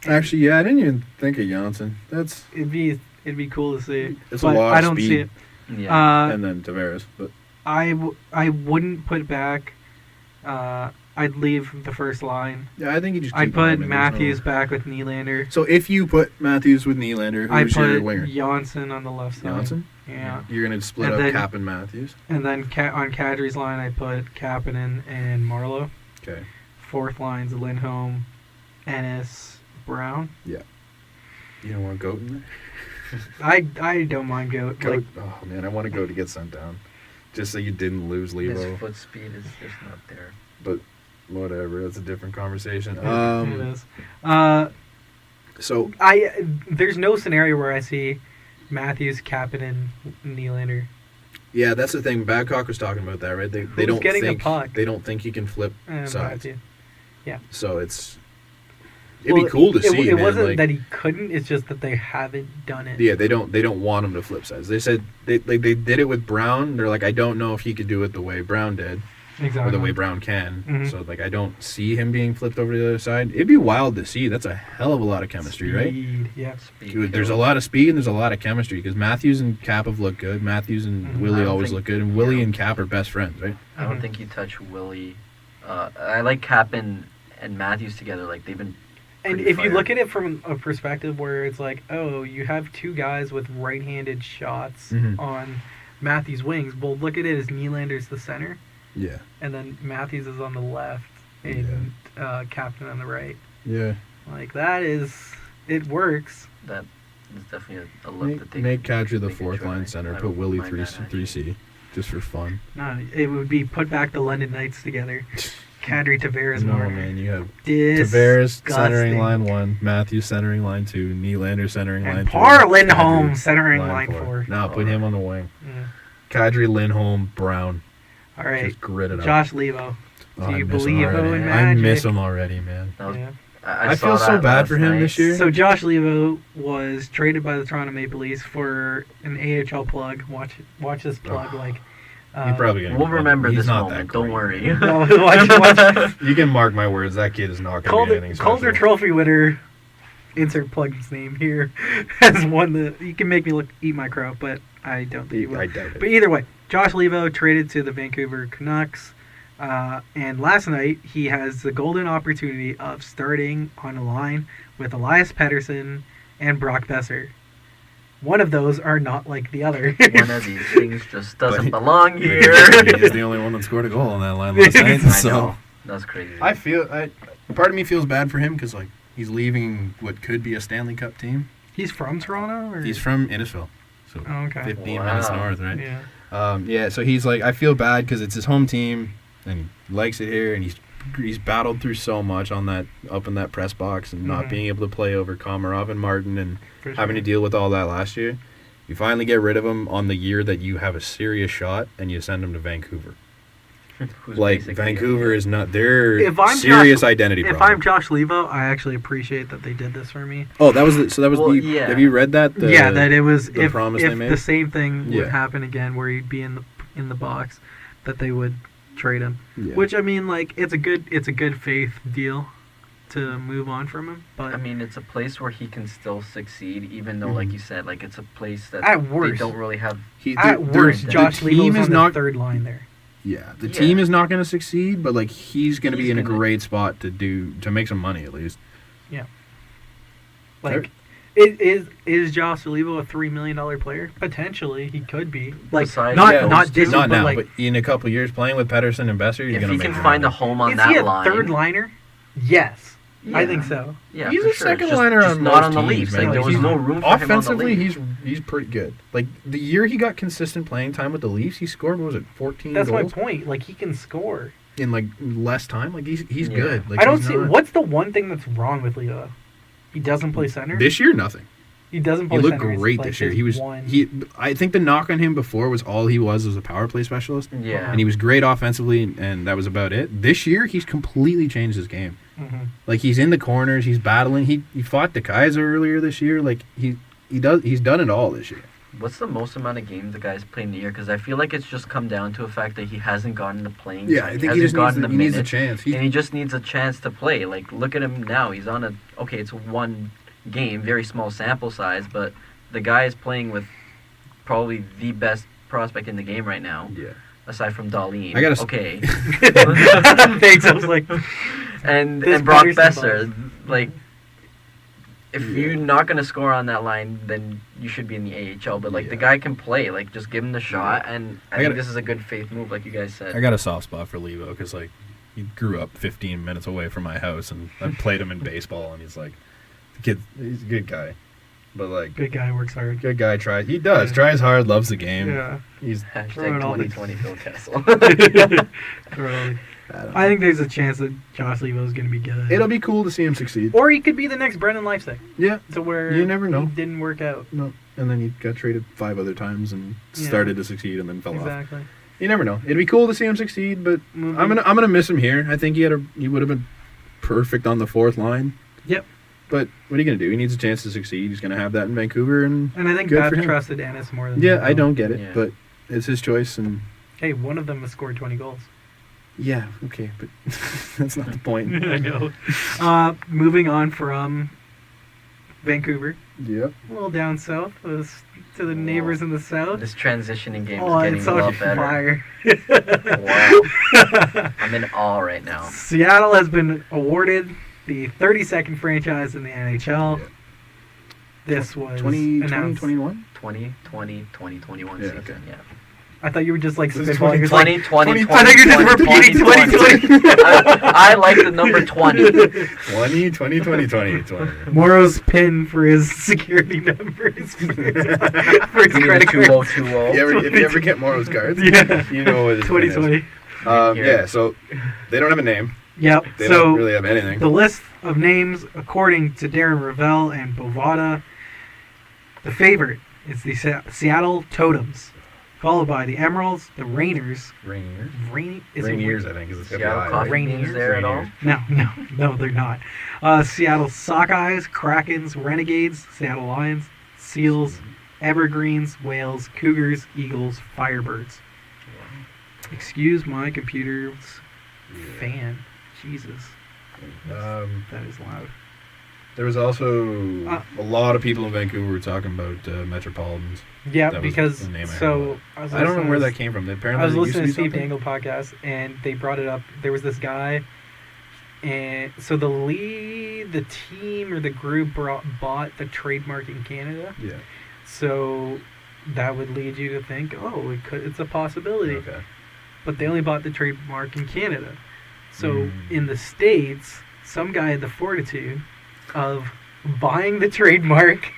Actually, yeah, I didn't even think of Janssen. That's it'd be cool to see. it's a But lot I of don't speed. see it. Yeah. And then Tavares, but I wouldn't put back. I'd leave the first line. yeah, I think you just. I'd keep put Hyman. There's Matthews no- back with Nylander. So if you put Matthews with Nylander, I who's your put winger? Janssen on the left side. Johnson. Yeah. You're gonna split And up then- Cap and Matthews. And then on Kadri's line, I put Kapanen and Marlowe. Okay. Fourth line's Lindholm, Ennis, Brown. You don't want Goat in there? I don't mind Goat. Goat. Like, Oh man, I want to go to get sent down, just so you didn't lose His Leivo. foot speed is just not there. But whatever, that's a different conversation. it is. So There's no scenario where I see Matthews, Kapanen, Nylander. yeah, that's the thing. Babcock was talking about that, right? They Who's don't getting the think puck? they don't think he can flip And sides. Matthews. So it'd be cool to see. It man. wasn't like, that he couldn't. It's just that they haven't done it. yeah, they don't want him to flip sides. They said they did it with Brown. They're like, I don't know if he could do it the way Brown did. Exactly. Or the way Brown can. Mhm. So, like, I don't see him being flipped over to the other side. It'd be wild to see. That's a hell of a lot of chemistry, right? Speed, yeah. Speed Dude, there's a kills. lot of speed and there's a lot of chemistry because Matthews and Cap have looked good. Matthews and Mhm. I Willie don't always think- look good. And Willie yeah. and Cap are best friends, right? I don't Mhm. think you touch Willie. I like Cap and Matthews together. Like they've been. And pretty if you fire. look at it from a perspective where it's like, oh, you have two guys with right-handed shots Mhm. on Matthews' wings. Well, look at it as Nylander's the center, Yeah. and then Matthews is on the left, and Captain on the right. Yeah. Like it works. That is definitely a look that they Make Kadri the they could fourth try. line center. I Put don't Willie mind that, actually. 3C just for fun. No, it would be put back the London Knights together. Kadri, Tavares, No, Marner. man. You have Disgusting. Tavares centering line 1, Matthews centering line 2, Nylander centering line And 3. Par Lindholm Kadri, centering line 4. No, put him on the wing. Yeah. Kadri, Lindholm, Brown. All right, Just grit it up. Josh Leivo. Oh, Do I you miss him believe already. in I miss magic? him already, man. That was- Yeah. I saw feel so that bad last for him night. this year. So Josh Leivo was traded by the Toronto Maple Leafs for an AHL plug. Watch this plug. Like He's probably gonna. We'll get remember he's this not moment. that Don't great. worry. watch You can mark my words. That kid is not going to be anything Calder special. Trophy winner. Insert plug's name here has won the. You can make me eat my crow, but I don't think you will. I doubt it. But either way, Josh Leivo traded to the Vancouver Canucks, and last night he has the golden opportunity of starting on a line with Elias Pettersson and Brock Besser. One of those are not like the other. One of these things just doesn't he- belong here. He's the only one that scored a goal on that line last night. I So know. That's crazy. part of me feels bad for him because like he's leaving what could be a Stanley Cup team. He's from Toronto, or He's from Innisfil, so Oh, okay. 15 Wow. minutes north, right? Yeah. Yeah. So he's like, I feel bad because it's his home team and he likes it here and he's he's battled through so much on that up in that press box and not being able to play over Komarov and Martin and having to deal with all that last year. You finally get rid of him on the year that you have a serious shot, and you send him to Vancouver. Like Vancouver is not their serious identity problem. If I'm Josh Leivo, I actually appreciate that they did this for me. Oh, that was Have you read that? That it was the promise they made? The same thing would happen again, where he'd be in the box, that they would trade him. Yeah. Which I mean, like it's a good faith deal to move on from him. But I mean, it's a place where he can still succeed, even though, like you said, like it's a place that at worst, they don't really have. At worst, Josh Leivo is on the third line there. Yeah, the team is not going to succeed, but like he's going to be in a great spot to make some money at least. Yeah. Like, is Josh Leivo a $3 million player? Potentially, he could be. Like, not now, but in a couple years playing with Pedersen and Besser, he's going to make. If he can find a home on that line, is he a third liner? Yes. Yeah. I think so. Yeah, he's a second liner on not on the teams, Leafs. Man. Like, there was no room for offensively, him on the Leafs. he's pretty good. Like the year he got consistent playing time with the Leafs, he scored 14 That's goals? My point. Like he can score in like less time. Like he's good. Like, I don't see what's the one thing that's wrong with Leo. He doesn't play center. This year, nothing. He doesn't play center. He looked center. great this year. I think the knock on him before was all he was a power play specialist. Yeah. And he was great offensively, and that was about it. This year, he's completely changed his game. Mm-hmm. Like he's in the corners, he's battling. He fought the Kaiser earlier this year. Like he's done it all this year. What's the most amount of games the guy's played in the year? Because I feel like it's just come down to a fact that he hasn't gotten the playing. Yeah, I think he needs a chance. And he just needs a chance to play. Like look at him now. He's on it's one game, very small sample size, but the guy is playing with probably the best prospect in the game right now. Yeah. Aside from Darlene. Okay. Thanks. I was like, and Brock Besser, like, if you're not gonna score on that line, then you should be in the AHL. But like the guy can play. Like just give him the shot, and I think this is a good faith move, like you guys said. I got a soft spot for Leivo because like he grew up 15 minutes away from my house, and I played him in baseball, and he's like, he's a good guy. But like good guy, works hard. Good guy, tries hard, loves the game. Yeah. He's hashtag 2020 Phil Kessel. I think there's a chance that Josh Leivo is going to be good. It'll be cool to see him succeed. Or he could be the next Brendan Leipzig. Yeah. To where you never know. He didn't work out. No. And then he got traded 5 other times and started to succeed and then fell off. Exactly. You never know. It'd be cool to see him succeed, but I'm gonna miss him here. I think he would have been perfect on the 4th line. Yep. But what are you going to do? He needs a chance to succeed. He's going to have that in Vancouver. And I think Pat trusted Ennis more than I don't get it, but it's his choice. And hey, one of them has scored 20 goals. Yeah, okay, but that's not the point. I know. Moving on from Vancouver. Yep. A little down south to the neighbors in the south. This transitioning game is getting a lot better. Fire. Wow. I'm in awe right now. Seattle has been awarded the 32nd franchise in the NHL. Yeah. This was 2021? 2020-2021 season, yeah. I thought you were just like spitballing. 2020. I thought you were just repeating 2020. I like the number 20. 2020. Mauro's pin for his security numbers. For his credit card. 2020. If you ever get Mauro's cards, you know what it is. 2020. So they don't have a name. Yep. They don't really have anything. The list of names, according to Darren Ravel and Bovada, the favorite is the Seattle Totems, followed by the Emeralds, the Rainiers. Rainiers, I think. Is Seattle Coffee Beans there at all? No, they're not. Seattle Sockeyes, Krakens, Renegades, Seattle Lions, Seals, Evergreens, Whales, Cougars, Eagles, Firebirds. Excuse my computer's fan. Jesus. That is loud. There was also a lot of people in Vancouver were talking about Metropolitans. Yeah, because I don't know where that came from. Apparently, I was listening to Steve Dangle podcast, and they brought it up. There was this guy, and so the team or the group bought the trademark in Canada. Yeah. So that would lead you to think, it's a possibility. Okay. But they only bought the trademark in Canada. So in the States, some guy had the fortitude of buying the trademark,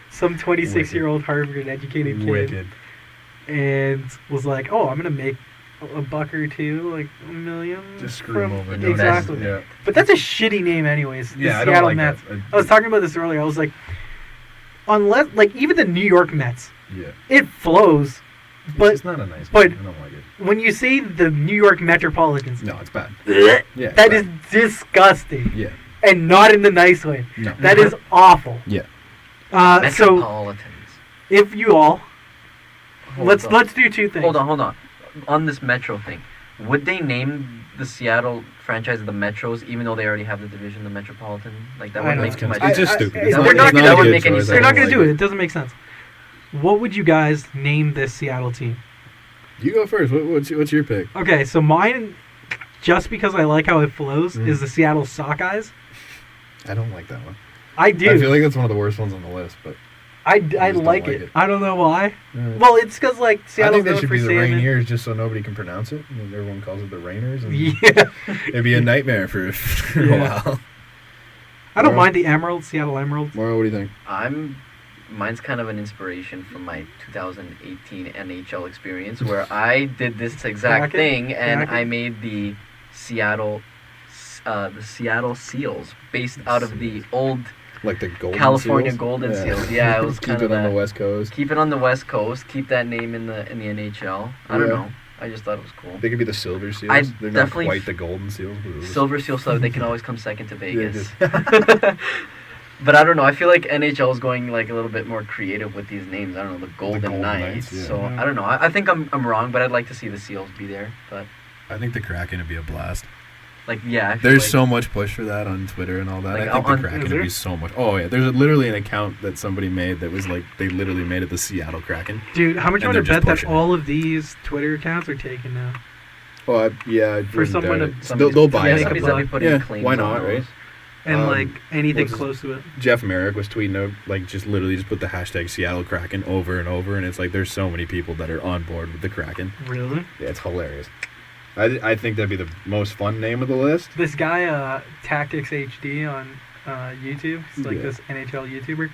some 26-year-old Harvard-educated kid, and was like, I'm going to make a buck or two, like $1 million. Just screw them over. Exactly. Yeah. But that's a shitty name, anyways. The Yeah, I Seattle don't like Mets. that. I was talking about this earlier. I was like, unless like even the New York Mets, Yeah. it flows, but It's not a nice but- name. I don't like it. when you say the New York Metropolitans, No, it's bad. that Yeah. is disgusting, Yeah. and not in the nice way. No. That is awful. Yeah. So Metropolitans. if you all Hold on. let's do two things. Hold on. On this Metro thing, would they name the Seattle franchise the Metros, even though they already have the division, the Metropolitan? Like that I would know. make too much. It's just stupid. I- It's they're not, not it's gonna- not that a would good make any choice. sense. I They're not don't going to like do it. It doesn't make sense. What would you guys name this Seattle team? You go first. What's your pick? Okay, so mine, just because I like how it flows, is the Seattle Sockeyes. I don't like that one. I do. I feel like that's one of the worst ones on the list, but I just like don't it. like it. I don't know why. Yeah. Well, it's because like I Seattle's think they known should for be the salmon. Rainiers just so nobody can pronounce it. And everyone calls it the Rainers. And Yeah, it'd be a nightmare for a Yeah. while. I don't Well- mind the Emeralds, Seattle Emeralds. Mauro, what do you think? Mine's kind of an inspiration from my 2018 NHL experience, where I did this exact Kraken? thing, and Kraken? I made the Seattle Seals, based out of the old Like the Golden California Seals? Golden Seals. Yeah, it was Keep kind it of on the that. West Coast. Keep it on the West Coast. Keep that name in the NHL. I don't Yeah. know. I just thought it was cool. They could be the Silver Seals. I They're definitely- not quite the Golden Seals. But it was- Silver Seal, so they can always come second to Vegas. just- But I don't know. I feel like NHL is going like a little bit more creative with these names. I don't know, the Golden Golden Knights. Knights, yeah. So I don't know. I think I'm wrong, but I'd like to see the Seals be there. But I think the Kraken would be a blast. like, yeah, I feel There's like, so much push for that on Twitter and all that. Like, I think on- the Kraken is would there? be so much. Oh yeah, there's literally an account that somebody made that was like they literally made it the Seattle Kraken. Dude, how much And would I they're just bet that pushing it. all of these Twitter accounts are taken now? Oh, I wouldn't someone doubt to- it. somebody's- They'll buy yeah, it. somebody's probably putting Yeah, claims why on not, those. right? And like anything what's his- close to it. Jeff Merrick was tweeting out, like, just literally just put the hashtag Seattle Kraken over and over, and it's like there's so many people that are on board with the Kraken. Really? Yeah, it's hilarious. I think that'd be the most fun name of the list. This guy, Tactics HD on YouTube, he's like Yeah. this NHL YouTuber.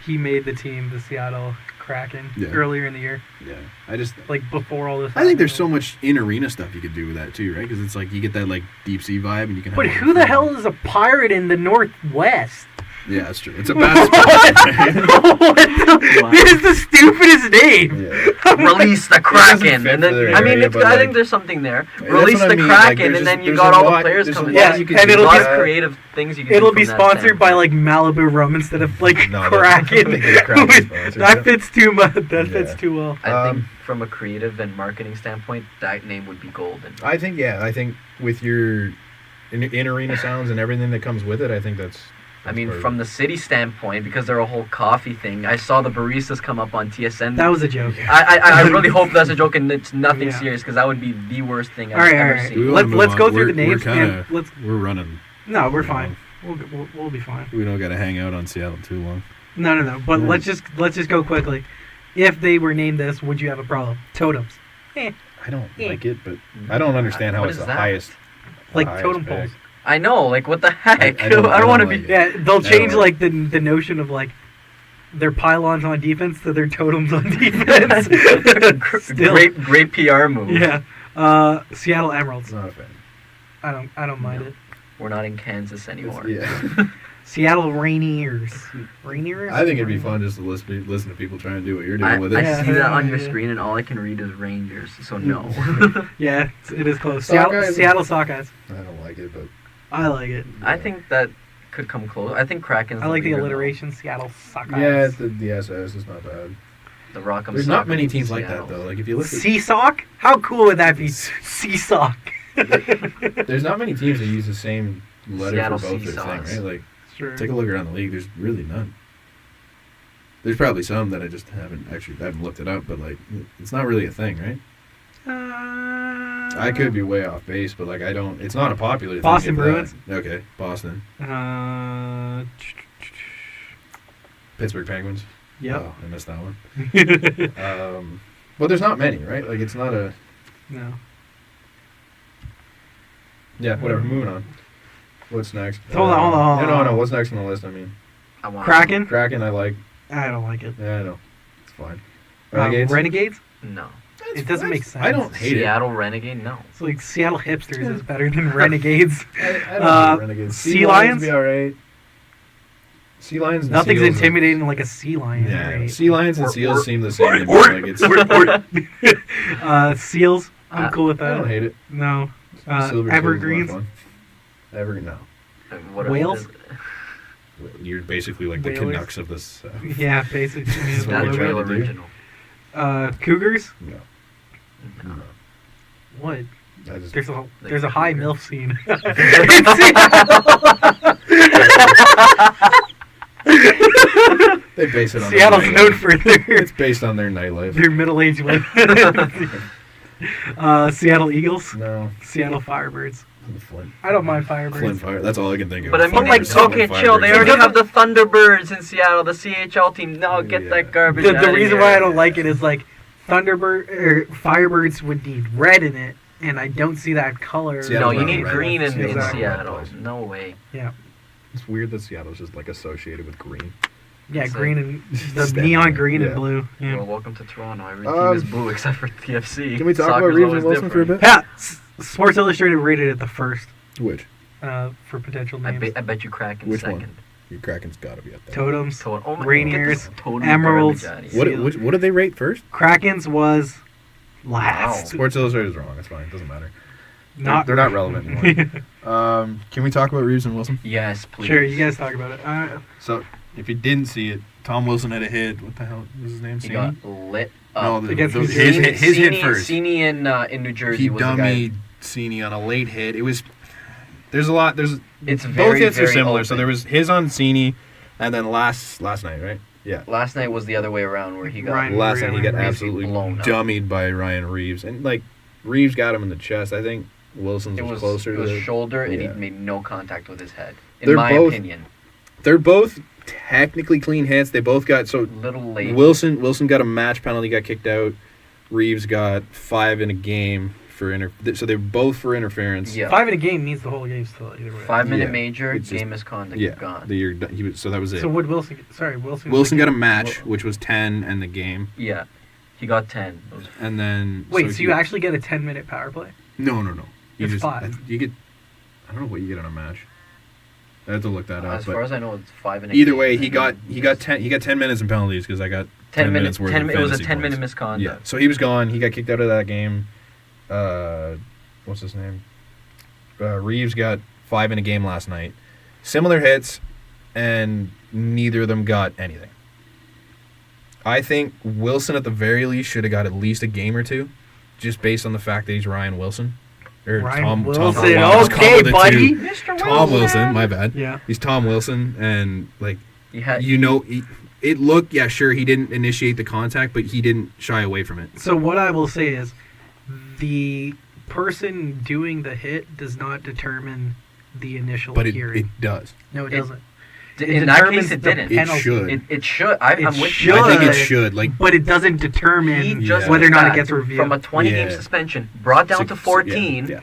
He made the team, the Seattle Kraken, Yeah. earlier in the year, Yeah, I just like before all this. I think there's so happened. much in arena stuff you could do with that too, right? Because it's like you get that like deep sea vibe, and you can. But have who the hell is a pirate in the Northwest? Yeah, that's true. It's a basketball. What the- Wow. This is the stupidest name. yeah. Release the doesn't Kraken, fit and for then their I mean, area, it's, but, I like- think there's something there. That's Release what I the mean, like, Kraken, there's and then just- you there's got a all lot- the players there's a coming. lot Yeah, you could and do it'll with be- lots of that. creative things you can It'll do be from that sponsored by standpoint. like Malibu rum instead of like No, Kraken. I think it's Kraken sponsored, That yeah. fits too much. That Yeah. fits too well. I think from a creative and marketing standpoint, that name would be golden. I think with your in arena sounds and everything that comes with it, I think that's. I mean, from the city standpoint, because they're a whole coffee thing. I saw the baristas come up on TSN. That was a joke. I really hope that's a joke and it's nothing Yeah. serious, because that would be the worst thing I've All right, ever all right. seen. Let's go through the names We're, and let's. we're running. No, we're you fine. know, We'll be fine. We don't got to hang out on Seattle too long. No. But Yeah. let's just go quickly. If they were named this, would you have a problem? Totems, I don't Yeah. like it, but I don't understand how What it's is the that? highest. like highest totem pick. poles. I know, like, what the heck? I don't- I don't want to don't be. like it. Yeah, they'll Yeah. change like the notion of like their pylons on defense to their totems on defense. Still, Great PR move. yeah. Seattle Emeralds. Not a fan. I don't mind No. it. We're not in Kansas anymore. Yeah. Seattle Rainiers. Rainiers. I think it'd be fun just to listen to people trying to do what you're doing I, with it. I Yeah. see that on your Yeah. screen, and all I can read is Rangers. So no. Yeah, it is close. Sockeyes? Seattle Sockeyes. I don't like it, but I like it. I think that could come close. I think Kraken's. I like the leader, alliteration. Seattle Sockeyes. yeah, the SS is not bad. though. The Rock'em There's not Sock'em many teams like Seattle. that though. Like if you look at, Seasock? How cool would that be? Seasock. there's not many teams that use the same letter Seattle for both their Seesaws. thing, right? Like Sure. take a look around the league. There's really none. There's probably some that I just haven't looked it up, but like it's not really a thing, right? I could be way off base, but like I don't. It's not a popular thing. Boston if Bruins? that. Okay, Boston, Uh, Pittsburgh Penguins. yep. Oh, I missed that one. But there's not many, right? Like it's not a. No. Yeah, whatever. Moving on. What's next? Hold on. No. What's next on the list? I mean, I want Kraken? Kraken. I like. I don't like it. Yeah, I know. It's fine. Renegades. Renegades? No. It doesn't make sense. I don't hate Seattle Renegade, no. It's like Seattle hipsters is better than Renegades. I don't hate Renegades. Sea lions? Be all right. Sea lions and Nothing's seals intimidating like a sea lion. Yeah, Right? sea lions and seals seem the same. Like it's, Seals, I'm cool with I that. don't hate it. No. Silver Evergreens. Evergreen, no. Whales? You're basically like the Whalers? Canucks of this. Yeah, basically. That's what That's we're trying real to do. original. Cougars? No. What? I just, There's a high MILF scene. they base it on Seattle's their known nightlife. for It's based on their nightlife. their middle-aged women. Seattle Eagles, No. Seattle Firebirds. Flint. I don't mind Firebirds. Flint Fire. That's all I can think of. But I mean, Flint like, Fire, okay, Flint chill. They Firebirds. already have the Thunderbirds in Seattle, the CHL team. No, get Yeah. that garbage The out of reason here. why I don't like it is like Firebirds would need red in it, and I don't see that color. Seattle's No, you not need red. green in Seattle's not Seattle. red. No way. Yeah, It's weird that Seattle's just like associated with green. yeah, It's green and the Standard. neon green and Yeah. blue. Yeah. Well, welcome to Toronto. Every team is blue except for TFC. Can we talk Soccer's about Reaves always and Wilson for a different. bit? Yeah, Sports Illustrated rated it the first Which? for potential I names. bet you Kraken Which second. one? Your Kraken's got to be up there. Totems, Oh my, Rainiers, get this totem Emeralds. garbage outta here. What did they rate first? Krakens was last. Sports Illustrated is wrong. It's fine. It doesn't matter. Not They're not relevant anymore. Can we talk about Reaves and Wilson? Yes, please. Sure, you guys talk about it. So, if you didn't see it, Tom Wilson had a hit. What the hell was his name? He Cini? got lit No, up. Against New his Jersey. hit first. Cini in New Jersey He was the guy. dummied Cini on a late hit. It was. There's a lot. There's It's both very, hits are very similar. open. So there was his on Cini, and then last night, right? Yeah. Last night was the other way around where he got Ryan Last night he got Ryan absolutely blown up. dummied by Ryan Reaves, and like Reaves got him in the chest. I think Wilson's It was was closer it to was the shoulder, and yeah. he made no contact with his head. In They're my both- opinion, They're both technically clean hits. They both got little late. Wilson got a match penalty, got kicked out. Reaves got 5 in a game for so they're both for interference. Yeah. 5 in a game means the whole game still either way. 5-minute Yeah. major, It's just- game misconduct, Yeah, gone. so that was it. So what Wilson? Sorry, Wilson. Wilson got a match, which was 10 and the game, Yeah, he got 10. It was and then Wait, so he- you actually get a 10-minute power play? no. You It's just 5. you get. I don't know what you get on a match. I have to look that up. as But far as I know, it's 5 in a either game. way, he got 10 minutes in penalties because I got 10 minutes worth of It was a fantasy 10-minute points. misconduct. Yeah, so he was gone. He got kicked out of that game. What's his name? Reaves got 5 in a game last night. Similar hits, and neither of them got anything. I think Wilson, at the very least, should have got at least a game or two, just based on the fact that he's Ryan Wilson. Or Ryan Tom Wilson, well, just okay, call the buddy. two. Mr. Tom Wilson, my bad. Yeah. He's Tom Wilson, and like He had, it looked, yeah, sure, he didn't initiate the contact, but he didn't shy away from it. So what I will say is, the person doing the hit does not determine the initial But it hearing. does. No, it it- doesn't. in that determines case, it the didn't. It penalty. should. It should. I'm with you. should. I think it Should. should. Like, But it doesn't determine He just whether or came not it back gets reviewed. from a 20-game Yeah. suspension, brought down to 14, Yeah.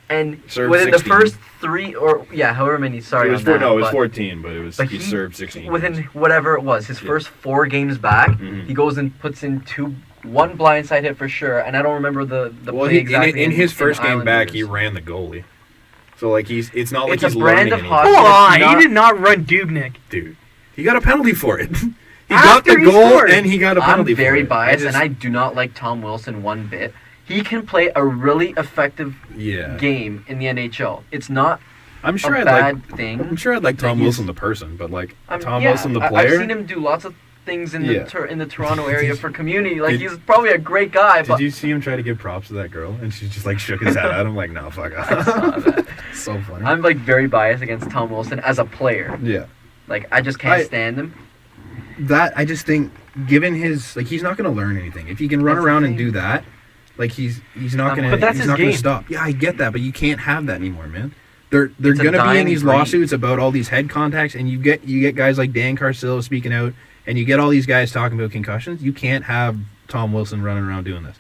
and Served within 16. the first 3 or however many. Sorry, It was on that, no, it was but- 14, but it was But he served 16. Within whatever it was, his first 4 games back, Mhm. he goes and puts in one blindside hit for sure, and I don't remember the well, play exactly. in his first game back, he Islanders. ran the goalie. So like it's not like It's a he's brand learning of anything. hockey. Hold on, It's not- he did not run Dubnik. Dude. He got a penalty for it. he After got the he goal scored. and he got a I'm penalty for it. very biased, just- and I do not like Tom Wilson one bit. He can play a really effective yeah. game in the NHL. It's not I'm sure a I'd bad like thing. I'm sure I'd like Tom He's- Wilson the person, but like Tom yeah, Wilson the I've player. seen him do lots of things in Yeah. the Toronto area for community. Like Did- he's probably a great guy, Did but you see him try to give props to that girl? And she just like shook his head at him like, no, fuck I saw off. that. So funny. I'm like very biased against Tom Wilson as a player. yeah. Like I just can't I- stand him. That I just think, given his like, he's not going to learn anything if he can run That's the around and thing. do that. Like he's not going to. But that's he's his not going game. to stop. Yeah, I get that, but you can't have that anymore, man. They're It's a going to be in dying these breed. lawsuits about all these head contacts, and you get guys like Dan Carcillo speaking out, and you get all these guys talking about concussions. You can't have Tom Wilson running around doing this.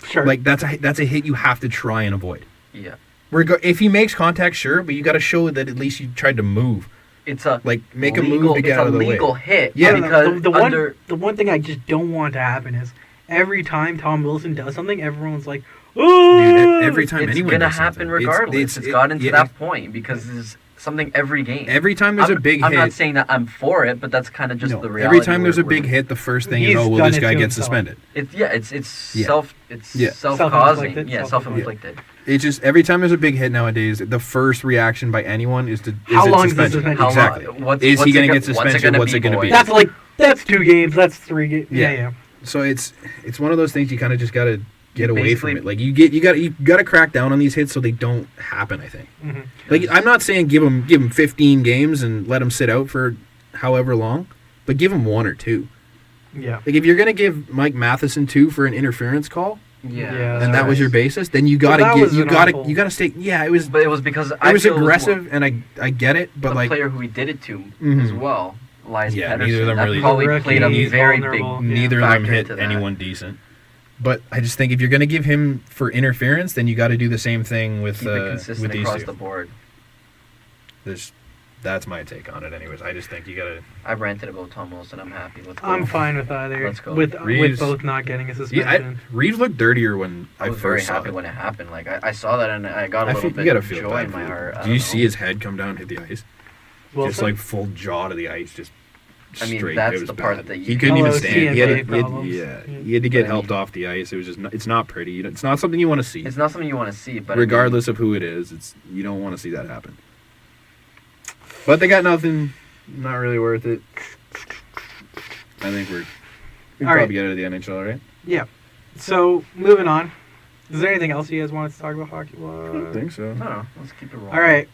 Sure. Like that's a hit you have to try and avoid. Yeah, If he makes contact, sure, but you got to show that at least you tried to move. it's a Like make a legal, move to get out of the way. It's a legal hit. Yeah. I don't know. because the under one thing I just don't want to happen is every time Tom Wilson does something, everyone's like, "Oh!" Dude, every time It's anyone gonna does happen something, regardless. It's gotten to yeah, that point because there's something every game. Every time there's a big I'm hit. not saying that I'm for it, but that's kind of just No, the reality. every time there's a big hit, the first thing is, He's oh, will done this it guy to get himself. suspended? It's Yeah. Yeah. self-causing. Self-inflicted. Self-inflicted. It's just every time there's a big hit nowadays, the first reaction by anyone is to How it long is the suspension? suspension? How Exactly. long- Is he going to get what's it suspended? gonna What's be, it going to be? boys? That's 2 games. That's 3 games. Yeah. Yeah. So it's one of those things you kind of just got to get away from Basically- it. Like you got to crack down on these hits so they don't happen. I think. Mhm. Like I'm not saying give him 15 games and let him sit out for however long, but give him 1 or 2. Yeah. Like if you're going to give Mike Matheson 2 for an interference call, Yeah. Yeah, and that was right. your basis, then you Well, got that to was you an got awful- to you got to stay. Yeah, it was But it was because it was feel it aggressive, and I get it, but the like player who he did it to Mhm. as well, Elias Yeah, Pettersson, neither of them that really- probably Rookie, played a he's very vulnerable. big. Yeah. Neither of them factor hit into that. anyone decent. But I just think if you're going to give him for interference, then you got to do the same thing with Keep it with consistent these across two. the board. That's my take on it. Anyways, I just think you gotta. I ranted about Tom Wilson. I'm happy with. I'm fine with either. Let's go. With Reaves- both not getting a Yeah, suspension. Reeves looked dirtier when I I was very first saw happy it. when it happened. Like I saw that and I got a I little feel, bit you gotta of feel joy bad in for my him. heart. I Do you don't see know. his head come down, hit the ice? Wilson? Just like full jaw to the ice, just I mean, straight. that's It was the part bad. that you he couldn't even Oh, stand. He had, TMJ to, he had- problems. yeah, Yeah. he had to get But I helped mean- off the ice. It was just it's not pretty. It's not something you want to see. It's not something you want to see, but Regardless of who it is, you don't want to see that happen. But they got nothing. Not really worth it. I think we All probably right. get out of the NHL, right? Yeah. So moving on. Is there anything else you guys want to talk about hockey? I don't think so. I don't know. Let's keep it rolling. All right.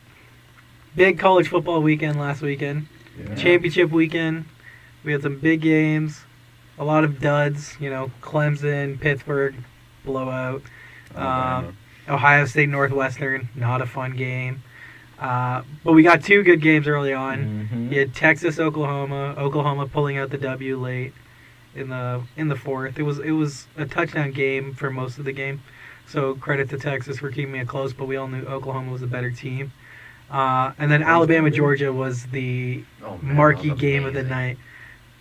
Big college football weekend last weekend. Yeah. Championship weekend. We had some big games. A lot of duds. Clemson, Pittsburgh, blowout. Alabama. Ohio State, Northwestern, not a fun game. But we got 2 good games early on. Mhm. You had Texas, Oklahoma pulling out the W late in the fourth. It was a touchdown game for most of the game, so credit to Texas for keeping it close. But we all knew Oklahoma was a better team. And then Alabama, Georgia was the Oh, man, marquee that was game of the amazing.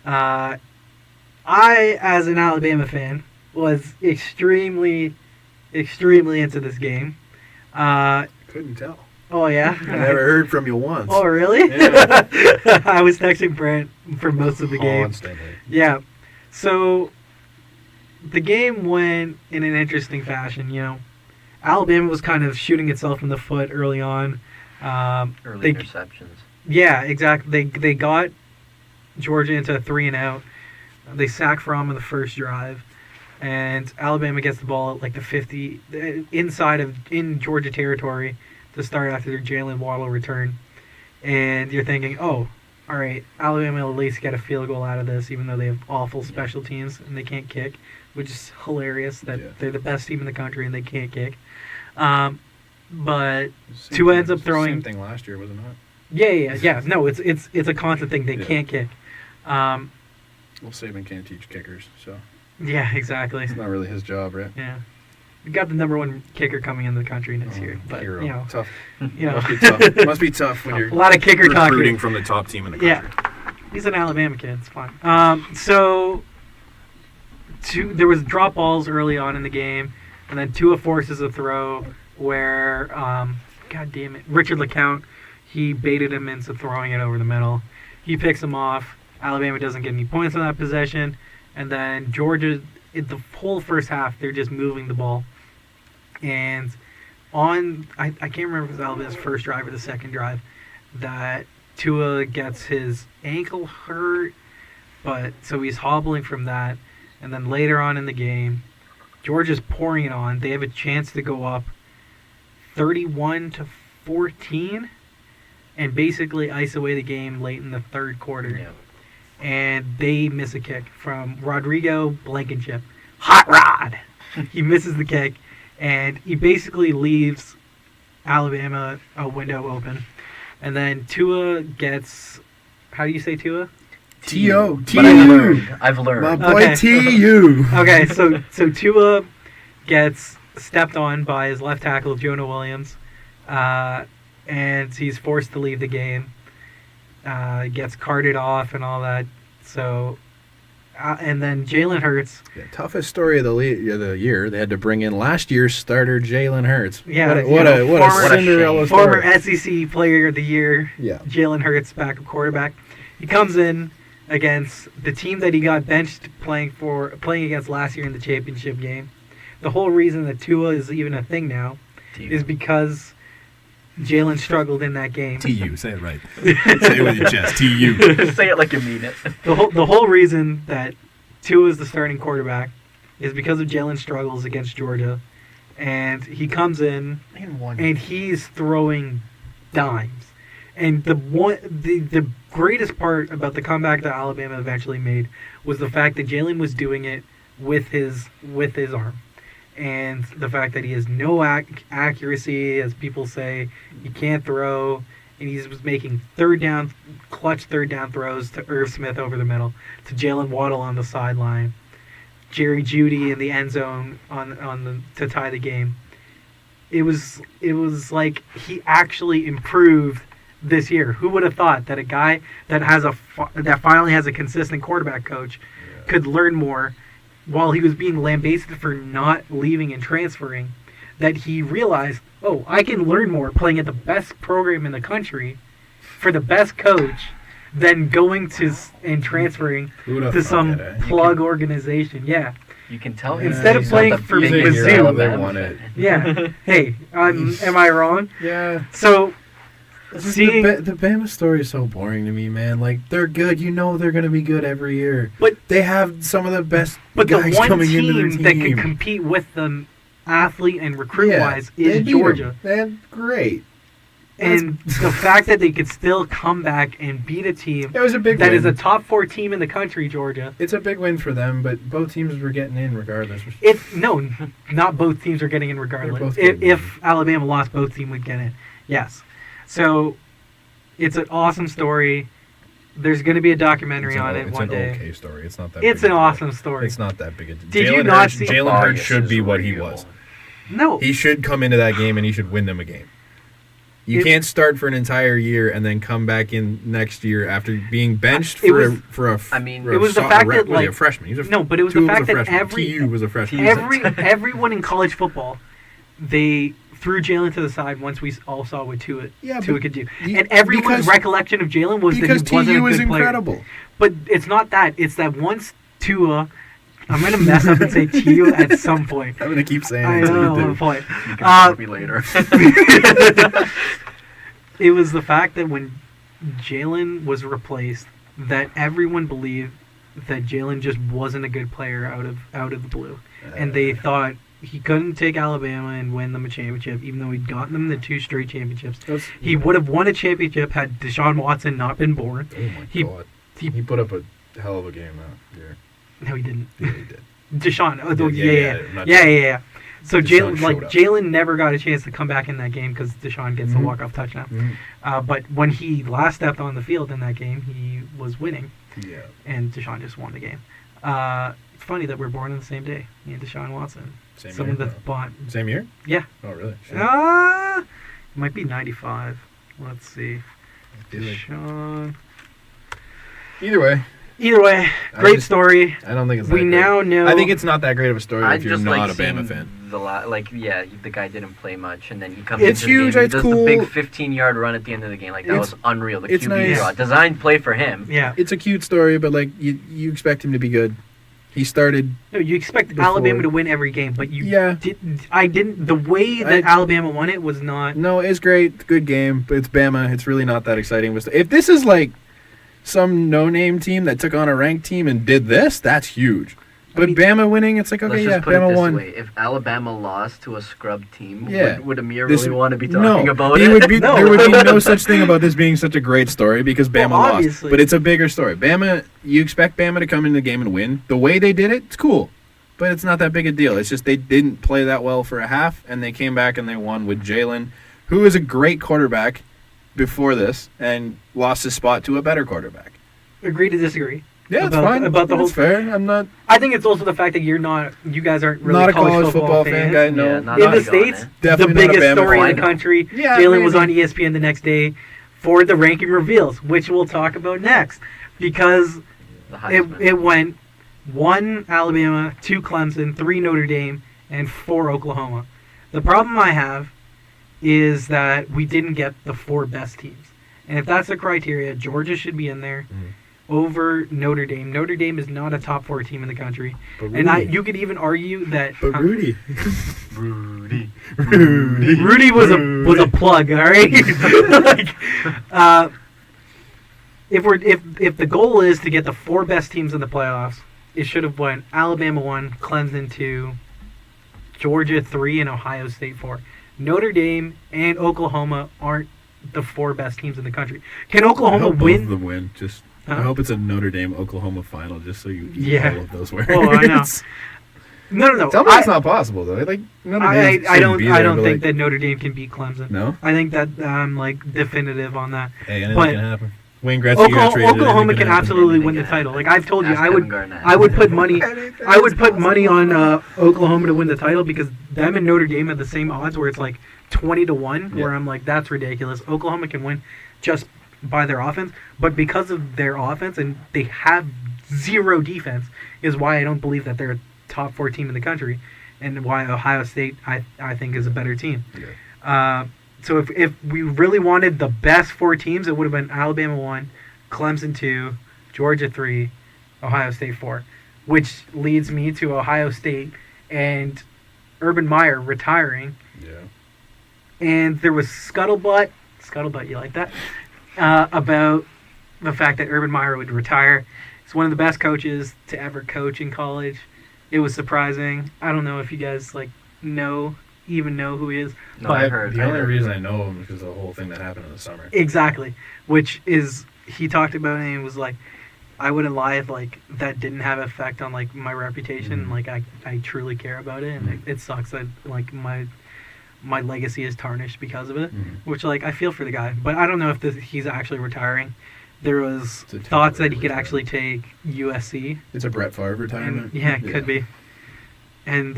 night. I, as an Alabama fan, was extremely into this game. Couldn't tell. Oh yeah. I never heard from you once. Oh really? Yeah. I was texting Brant for most of the game. Constantly. Yeah. So the game went in an interesting fashion. Alabama was kind of shooting itself in the foot early on. Early They- interceptions. Yeah, exactly. They got Georgia into a 3-and-out. They sacked Fromm in the first drive, and Alabama gets the ball at like the 50 in Georgia territory to start after their Jalen Waddle return. And you're thinking, oh, all right, Alabama will at least get a field goal out of this, even though they have awful special teams and they can't kick, which is hilarious that Yeah. they're the best team in the country and they can't kick. But Same Tua thing- ends up throwing. Same thing last year, was it not? Yeah. No, it's a constant thing. They Yeah. can't kick. Well, Saban can't teach kickers, so Yeah, exactly. it's not really his job, right? Yeah, we got the #1 kicker coming into the country next year, but Hero. Tough. you know, Must be tough. Must be tough when you're a lot of kicker talk here. recruiting from the top team in the country. Yeah, he's an Alabama kid. It's fine. So there was drop balls early on in the game, and then Tua forces a throw where, God damn it, Richard LeCount, he baited him into throwing it over the middle. He picks him off. Alabama doesn't get any points on that possession, and then Georgia, the whole first half, they're just moving the ball. And I can't remember if it was Alabama's first drive or the second drive, that Tua gets his ankle hurt, but so he's hobbling from that. And then later on in the game, Georgia's pouring it on. They have a chance to go up 31-14 and basically ice away the game late in the third quarter. Yeah. And they miss a kick from Rodrigo Blankenship. Hot Rod! He misses the kick, and he basically leaves Alabama a window open. And then Tua gets... How do you say Tua? T.O. But T.U. I've learned. My boy Okay. T.U. Okay, so Tua gets stepped on by his left tackle, Jonah Williams, and he's forced to leave the game. Gets carted off and all that. So and then Jalen Hurts. Yeah, toughest story of the year. They had to bring in last year's starter, Jalen Hurts. Yeah, what a former Cinderella story. Former SEC Player of the Year. Yeah. Jalen Hurts, backup quarterback. He comes in against the team that he got benched playing against last year in the championship game. The whole reason that Tua is even a thing now is because Jalen struggled in that game. TU, say it right. Say it with your chest. TU. Say it like you mean it. The whole reason that Tua is the starting quarterback is because of Jalen's struggles against Georgia, and he comes in and he's throwing dimes. And the greatest part about the comeback that Alabama eventually made was the fact that Jalen was doing it with his arm. And the fact that he has no accuracy, as people say, he can't throw, and he was making clutch third down throws to Irv Smith over the middle, to Jalen Waddle on the sideline, Jerry Jeudy in the end zone to tie the game. It was like he actually improved this year. Who would have thought that a guy that finally has a consistent quarterback coach could learn more? While he was being lambasted for not leaving and transferring, that he realized, I can learn more playing at the best program in the country for the best coach than going to and transferring to some plug organization. Yeah. You can tell instead of playing for Mizzou. Yeah. Hey, am I wrong? Yeah. So seeing the Bama story is so boring to me, man. Like, they're good. You know they're going to be good every year. But they have some of the best guys coming into their team. But the one team that can compete with them athlete and recruit-wise is Georgia. They're great. And the fact that they could still come back and beat a team that is a top 4 team in the country, Georgia. It's a big win for them, but both teams were getting in regardless. No, not both teams are getting in regardless. If Alabama lost, both teams would get in. Yes. So, it's an awesome story. There's going to be a documentary on it one day. It's an okay story. It's not that. It's an awesome story. It's not that big a deal. Did you not see? Jalen Hurts should be what he was. No. He should come into that game and he should win them a game. You can't start for an entire year and then come back in next year after being benched for a freshman. He was the fact that TU was a freshman. Everyone in college football, they threw Jalen to the side once we all saw what Tua could do. And everyone's recollection of Jalen was that he wasn't a good player. TU was incredible. But it's not that. It's that once Tua... I'm going to mess up and say TU at some point. I'm going to keep saying it until you do. You can correct me later. It was the fact that when Jalen was replaced, that everyone believed that Jalen just wasn't a good player out of the blue. And they thought he couldn't take Alabama and win them a championship, even though he'd gotten them the 2 straight championships. He would have won a championship had Deshaun Watson not been born. Oh my God. He put up a hell of a game that year. No, he didn't. Yeah, he did. Deshaun. Yeah. So Jalen never got a chance to come back in that game because Deshaun gets the walk-off touchdown. Mm-hmm. But when he last stepped on the field in that game, he was winning. Yeah. And Deshaun just won the game. It's funny that we're born on the same day, me and Deshaun Watson. Same year? Yeah. Oh, really? It might be 95. Let's see. Deshaun. Either way, great story. I don't think it's. We now know. I think it's not that great of a story if you're not a Bama fan. The guy didn't play much, and then he comes. It's into huge. The game, it's he does cool. the big 15-yard run at the end of the game. That was unreal. The QB nice. draw, designed play for him. Yeah, it's a cute story, but you expect him to be good. He started. No, you expect Alabama to win every game, but I didn't. The way that Alabama won it was not. No, it's great, good game, but it's Bama. It's really not that exciting. If this is like some no-name team that took on a ranked team and did this, that's huge. But Bama winning, it's like, okay, Bama won. If Alabama lost to a scrub team, yeah. would Ameer really want to be talking about it? There would be no such thing about this being such a great story because Bama lost. But it's a bigger story. Bama, you expect Bama to come in the game and win. The way they did it, it's cool. But it's not that big a deal. It's just they didn't play that well for a half, and they came back and they won with Jalen, who is a great quarterback before this, and lost his spot to a better quarterback. Agree to disagree. Yeah, it's fine. About the whole fair. I'm not. I think it's also the fact that you guys aren't really not a college football fan guy. No, in the States, the biggest story in the country. Yeah, Jalen was on ESPN the next day for the ranking reveals, which we'll talk about next, because it went 1 Alabama, 2 Clemson, 3 Notre Dame, and 4 Oklahoma. The problem I have is that we didn't get the 4 best teams. And if that's the criteria, Georgia should be in there over Notre Dame. Notre Dame is not a top 4 team in the country. And you could even argue that... But Rudy. Rudy was a plug, all right? If the goal is to get the 4 best teams in the playoffs, it should have went Alabama 1, Clemson 2, Georgia 3, and Ohio State 4. Notre Dame and Oklahoma aren't the 4 best teams in the country. Can Oklahoma win? Both of them win. I hope it's a Notre Dame Oklahoma final, just so you eat all of those words. Oh, I know. No. Tell me it's not possible though. Like I don't think that Notre Dame can beat Clemson. No, I think that I'm definitive on that. Hey, anything can happen. Wayne Gretzky Oklahoma can absolutely win the title. Like I've told you, I would put money on Oklahoma to win the title because them and Notre Dame have the same odds where it's like 20-1. Where I'm like, that's ridiculous. Oklahoma can win just by their offense, but because of their offense and they have zero defense is why I don't believe that they're a top 4 team in the country, and why Ohio State I think is a better team. So if we really wanted the best 4 teams, it would have been Alabama 1, Clemson 2, Georgia 3, Ohio State 4, which leads me to Ohio State and Urban Meyer retiring. Yeah. And there was scuttlebutt, you like that, about the fact that Urban Meyer would retire. He's one of the best coaches to ever coach in college. It was surprising. I don't know if you guys know who he is. No, I heard. The only reason I know him is because of the whole thing that happened in the summer. Exactly. Which is, he talked about it and was like, I wouldn't lie if that didn't have effect on my reputation. I truly care about it, and it sucks that my legacy is tarnished because of it. Which I feel for the guy, but I don't know if he's actually retiring. There was thoughts that he could actually take USC. It's a Brett Favre retirement. It could be. And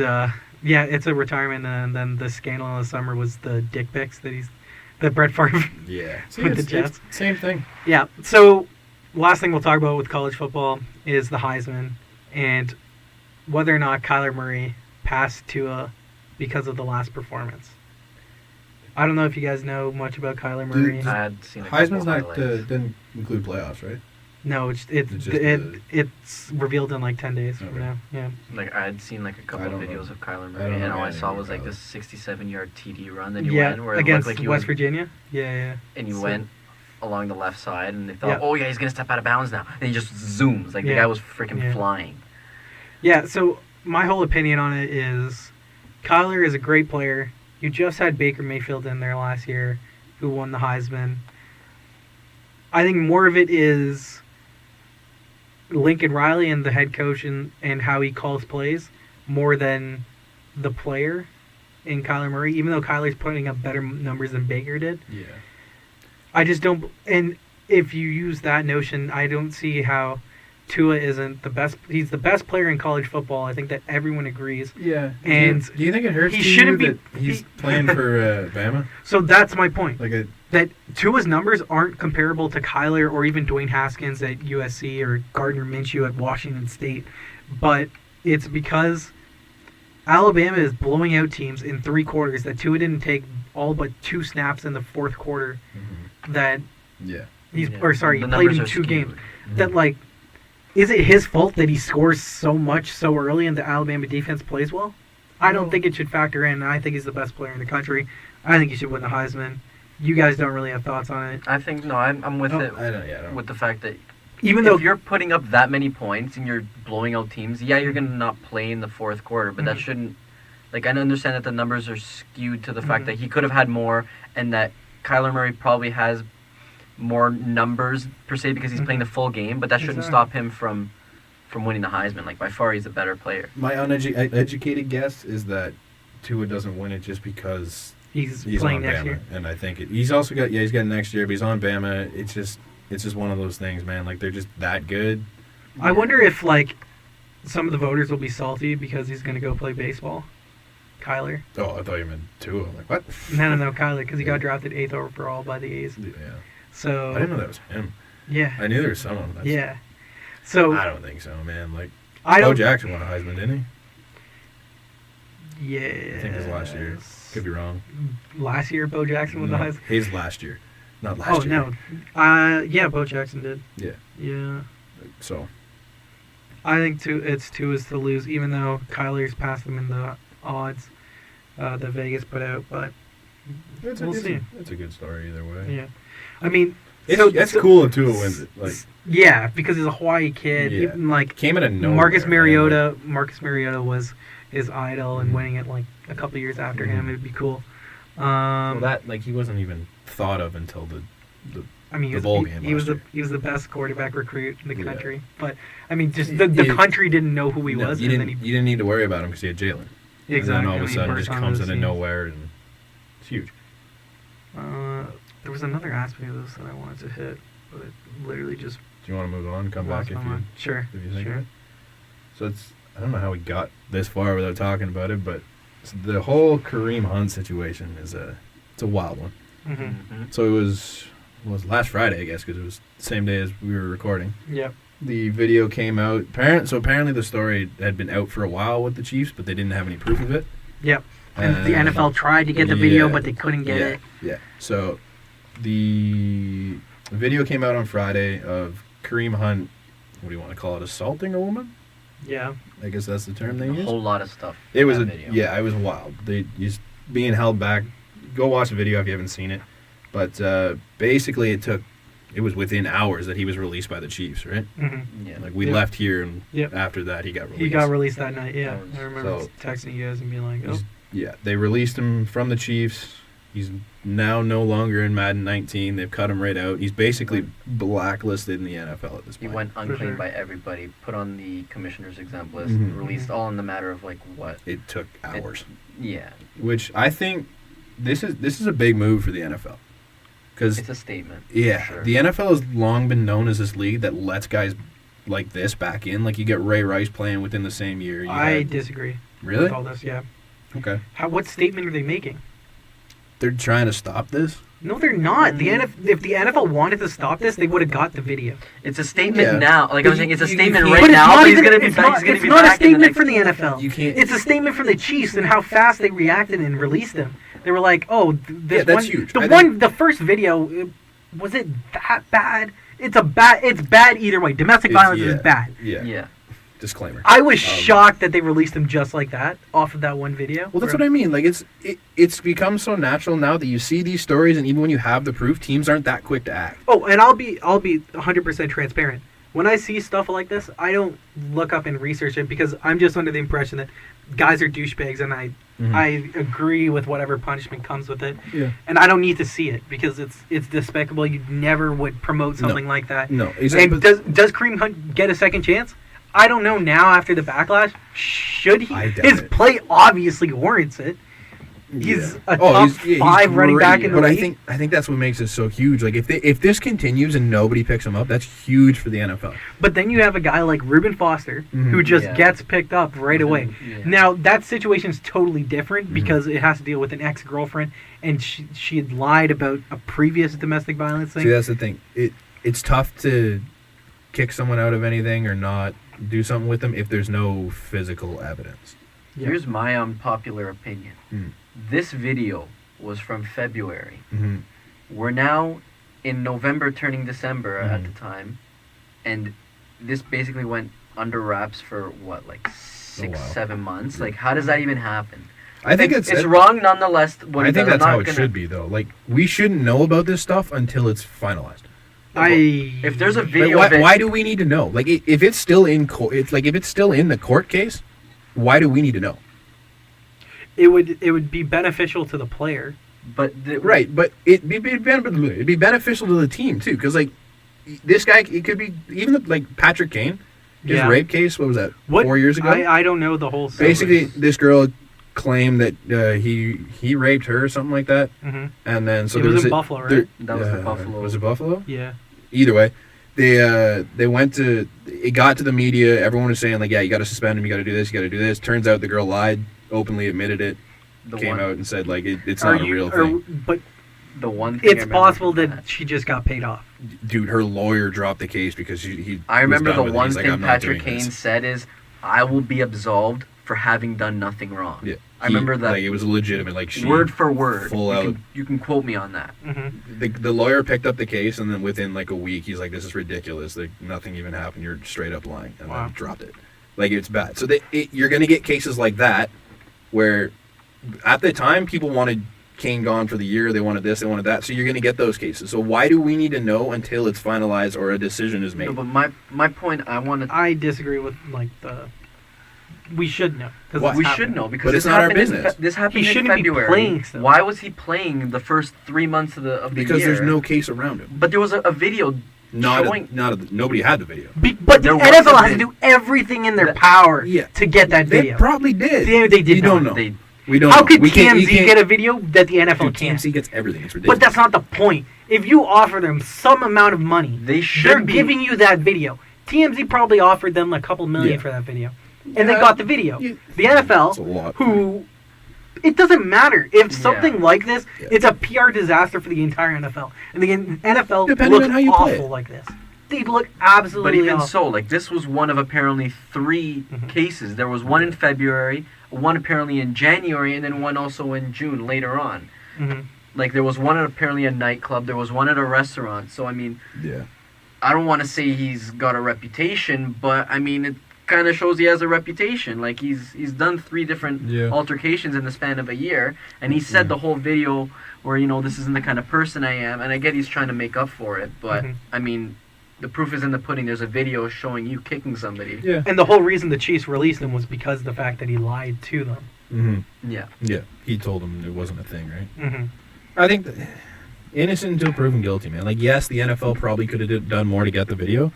it's a retirement, and then the scandal in the summer was the dick pics that Brett Favre with the Jets. Same thing. Yeah. So last thing we'll talk about with college football is the Heisman and whether or not Kyler Murray passed Tua because of the last performance. I don't know if you guys know much about Kyler Murray. I had seen Heisman's didn't include playoffs, right? No, it's revealed in 10 days from now. Yeah. I had seen a couple of videos of Kyler Murray, and all I saw was this 67-yard TD run that he went where it against looked like West Virginia. Yeah. And he went along the left side, and they thought, oh yeah, he's gonna step out of bounds now, and he just zooms the guy was freaking flying. Yeah. So my whole opinion on it is, Kyler is a great player. You just had Baker Mayfield in there last year, who won the Heisman. I think more of it is Lincoln Riley and the head coach and how he calls plays more than the player in Kyler Murray, even though Kyler's putting up better numbers than Baker did. Yeah. I just don't... And if you use that notion, I don't see how Tua isn't the best. He's the best player in college football. I think that everyone agrees. Yeah. And do you think it hurts that he's playing for Bama? So that's my point. That Tua's numbers aren't comparable to Kyler or even Dwayne Haskins at USC or Gardner Minshew at Washington State. But it's because Alabama is blowing out teams in 3 quarters that Tua didn't take all but 2 snaps in the 4th quarter. That he played in 2 games. That is it his fault that he scores so much so early and the Alabama defense plays well? I don't think it should factor in. I think he's the best player in the country. I think he should win the Heisman. You guys don't really have thoughts on it. I think I'm with it. I don't. With the fact that if you're putting up that many points and you're blowing out teams, you're gonna not play in the 4th quarter, but that shouldn't. I understand that the numbers are skewed to the fact that he could have had more, and that Kyler Murray probably has more numbers per se because he's playing the full game, but that shouldn't stop him from winning the Heisman. By far, he's a better player. My uneducated guess is that Tua doesn't win it just because he's playing on next Bama. year, and I think he's also got he's got next year, but he's on Bama. It's just one of those things, man. They're just that good. I wonder if some of the voters will be salty because he's going to go play baseball. Kyler. Oh, I thought you meant Tua. I'm like, what? No, Kyler, because he got drafted 8th overall by the A's. Yeah. So I didn't know that was him. Yeah. I knew there was someone. Yeah. So I don't think so, man. Bo Jackson won a Heisman, didn't he? Yeah. I think it was last year. Could be wrong. Last year, Bo Jackson won the Heisman? His last year. Not last year. Oh, no. Yeah, Bo Jackson did. Yeah. Yeah. So. I think it's two is to lose, even though Kyler's passed them in the odds that Vegas put out. But we'll see. It's a good story either way. Yeah. I mean, it's cool if Tua wins it. Like, yeah, because he's a Hawaii kid. Yeah. Even, like, came out of nowhere. Marcus Mariota was his idol, and winning it like a couple years after him, it'd be cool. Well, that he wasn't even thought of until the bowl game. He was the best quarterback recruit in the country. But I mean, just the country didn't know who he was. You didn't need to worry about him because he had Jalen. Exactly. And then all of a sudden, just comes out of nowhere, and it's huge. There was another aspect of this that I wanted to hit, but it literally just. Do you want to move on? Come back if you. Sure. If you think of it. So I don't know how we got this far without talking about it, but the whole Kareem Hunt situation it's a wild one. Mm-hmm. So it was last Friday, I guess, because it was the same day as we were recording. Yep. The video came out. Apparently the story had been out for a while with the Chiefs, but they didn't have any proof of it. Yep. And the NFL tried to get the video, but they couldn't get it. Yeah. So the video came out on Friday of Kareem Hunt. What do you want to call it? Assaulting a woman? Yeah. I guess that's the term they use. A whole lot of stuff. It was it was wild. He's being held back. Go watch the video if you haven't seen it. But basically, it was within hours that he was released by the Chiefs, right? Mm-hmm. Yeah. Like we left here, and after that, he got released. He got released that night. Yeah, I remember texting you guys and being like, "Oh." Yeah, they released him from the Chiefs. He's now no longer in Madden 19. They've cut him right out. He's basically blacklisted in the NFL at this point. He went unclaimed by everybody, put on the commissioner's exempt list, released all in the matter of what? It took hours. Yeah. Which I think this is a big move for the NFL. Because it's a statement. Yeah, sure. The NFL has long been known as this league that lets guys like this back in. Like you get Ray Rice playing within the same year. I disagree. Really? With all this, yeah. Okay. What statement are they making? They're trying to stop this? No, they're not. If the NFL wanted to stop this, they would have got the video. It's a statement now. Like I was saying, it's a statement right now. But he's going to be back. It's not a statement for the NFL. You can't. It's a statement from the Chiefs and how fast they reacted and released him. They were like, "Oh, that's huge." The first video, was it that bad? It's bad either way. Domestic violence is bad. Yeah. Disclaimer. I was shocked that they released him just like that off of that one video. Well, that's what I mean. Like it's become so natural now that you see these stories, and even when you have the proof, teams aren't that quick to act. Oh, and I'll be 100% transparent. When I see stuff like this, I don't look up and research it because I'm just under the impression that guys are douchebags, and I agree with whatever punishment comes with it. Yeah. And I don't need to see it because it's despicable. You never would promote something like that. No, exactly. And does Kareem Hunt get a second chance? I don't know now after the backlash. Should he? His play obviously warrants it. He's a top 5 running back in the league. But I think that's what makes it so huge. Like if this continues and nobody picks him up, that's huge for the NFL. But then you have a guy like Reuben Foster who just gets picked up right away. Yeah. Now that situation is totally different because it has to deal with an ex-girlfriend, and she had lied about a previous domestic violence thing. See, that's the thing. It's tough to kick someone out of anything or not do something with them if there's no physical evidence. Here's my unpopular opinion. This video was from February. We're now in November turning December at the time, and this basically went under wraps for 6-7 months. Like, how does that even happen? I think it's wrong nonetheless. I think that's how it should be, though. Like, we shouldn't know about this stuff until it's finalized. If there's a video, why do we need to know? Like, if it's still in court, if it's still in the court case, why do we need to know? It would be beneficial to the player, but it'd be beneficial to the team too, because like this guy, it could be even like Patrick Kane, his rape case. What was that? 4 years ago? I don't know the whole. Basically, this girl claimed that he raped her or something like that, and then it was in Buffalo, right? That was the Buffalo. Was it Buffalo? Yeah. Either way, they went to. It got to the media. Everyone was saying like, yeah, you got to suspend him. You got to do this. You got to do this. Turns out the girl lied. Openly admitted it, came out and said like it's not a real thing. But the one thing it's possible that she just got paid off. Dude, her lawyer dropped the case because he. I remember the one thing Patrick Kane said is, I will be absolved for having done nothing wrong. Yeah. I remember that. Like, it was legitimate. Like, she word for word. Full out. You can quote me on that. Mm-hmm. The lawyer picked up the case, and then within like a week, he's like, "This is ridiculous. Like, nothing even happened. You're straight up lying," and then dropped it. Like, it's bad. So you're gonna get cases like that, where at the time people wanted Kane gone for the year. They wanted this. They wanted that. So you're gonna get those cases. So why do we need to know until it's finalized or a decision is made? No, but my point, I disagree with like the. We should know. We should know because but it's not our business. This happened he in shouldn't February. Be playing still. Why was he playing the first 3 months of the because year? There's no case around him. But there was a video showing. Nobody had the video. But the NFL has to do everything in their power to get that video. They probably did. They did. You don't know. We don't. How know. could TMZ get a video that the NFL can't? TMZ gets everything. It's ridiculous. But that's not the point. If you offer them some amount of money, they're giving you that video. TMZ probably offered them a couple million for that video. And they got the video. The NFL, who... It doesn't matter. If something like this, it's a PR disaster for the entire NFL. And the NFL looks awful like this. They look absolutely But even awful. so, like, this was one of apparently 3 cases. There was one in February, one apparently in January, and then one also in June later on. Like, there was one at apparently a nightclub. There was one at a restaurant. So, I mean... Yeah. I don't want to say he's got a reputation, but, I mean... It kind of shows he has a reputation. Like, he's done 3 different altercations in the span of a year, and he said the whole video where, you know, this isn't the kind of person I am, and I get he's trying to make up for it, but I mean, the proof is in the pudding. There's a video showing you kicking somebody. Yeah. And the whole reason the Chiefs released him was because of the fact that he lied to them. Yeah. Yeah. He told them it wasn't a thing, right? I think that innocent until proven guilty, man. Like, yes, the NFL probably could have done more to get the video.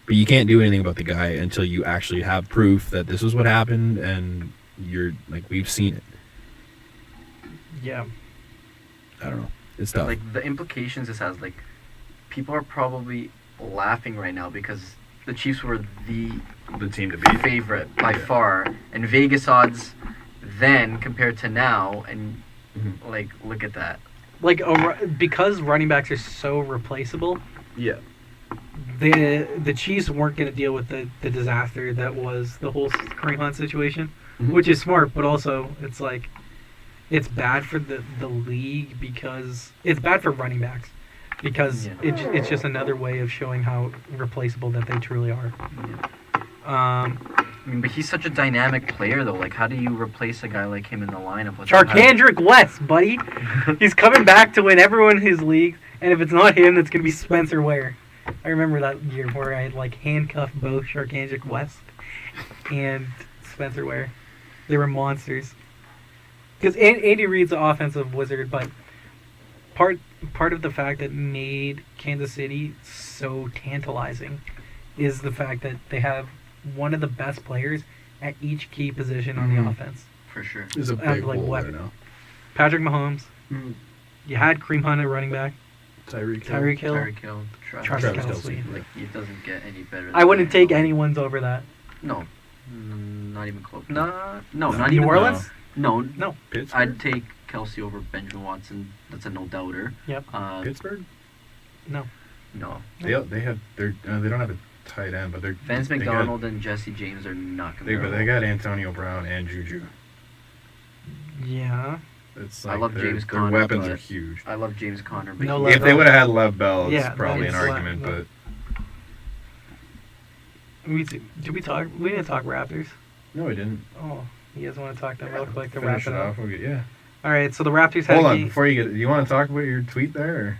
But you can't do anything about the guy until you actually have proof that this is what happened and you're, like, we've seen it. Yeah. I don't know. It's tough. Like, the implications this has, like, people are probably laughing right now because the Chiefs were the team to beat. Favorite by far. And Vegas odds then compared to now, and, like, look at that. Like, because running backs are so replaceable. Yeah. The Chiefs weren't going to deal with the disaster that was the whole Kareem Hunt situation, which is smart, but also it's like it's bad for the league because it's bad for running backs because it's just another way of showing how replaceable that they truly are. I mean, but he's such a dynamic player, though. Like, how do you replace a guy like him in the lineup? Charkandrick West, buddy. He's coming back to win everyone in his league, and if it's not him, it's going to be Spencer Ware. I remember that year where I had, like, handcuffed both Charkandrick West and Spencer Ware. They were monsters. Because Andy Reid's an offensive wizard, but part of the fact that made Kansas City so tantalizing is the fact that they have one of the best players at each key position on the offense. For sure. There's a big hole there now. Patrick Mahomes. You had Kareem Hunt at running back. Tyreek Hill. Travis Kelce. Like, it doesn't get any better. I wouldn't take anyone's over that. No. Not even close. Not even. New Orleans? No. Pittsburgh? I'd take Kelce over Benjamin Watson. That's a no-doubter. Yep. Pittsburgh? No. They don't have a tight end, but they're Vance McDonald and Jesse James are not comparable. But they got Antonio Brown and Juju. Yeah. It's like I love James Conner. Their weapons are huge. I love James Conner. But If they would have had Lev Bell, it's probably an argument. But did we talk? We didn't talk Raptors. No, we didn't. Oh, you guys want to talk them real quick to Finish wrap it up? off. Yeah. All right. So the Raptors had. Hold on, before you get. Do you want to talk about your tweet there, or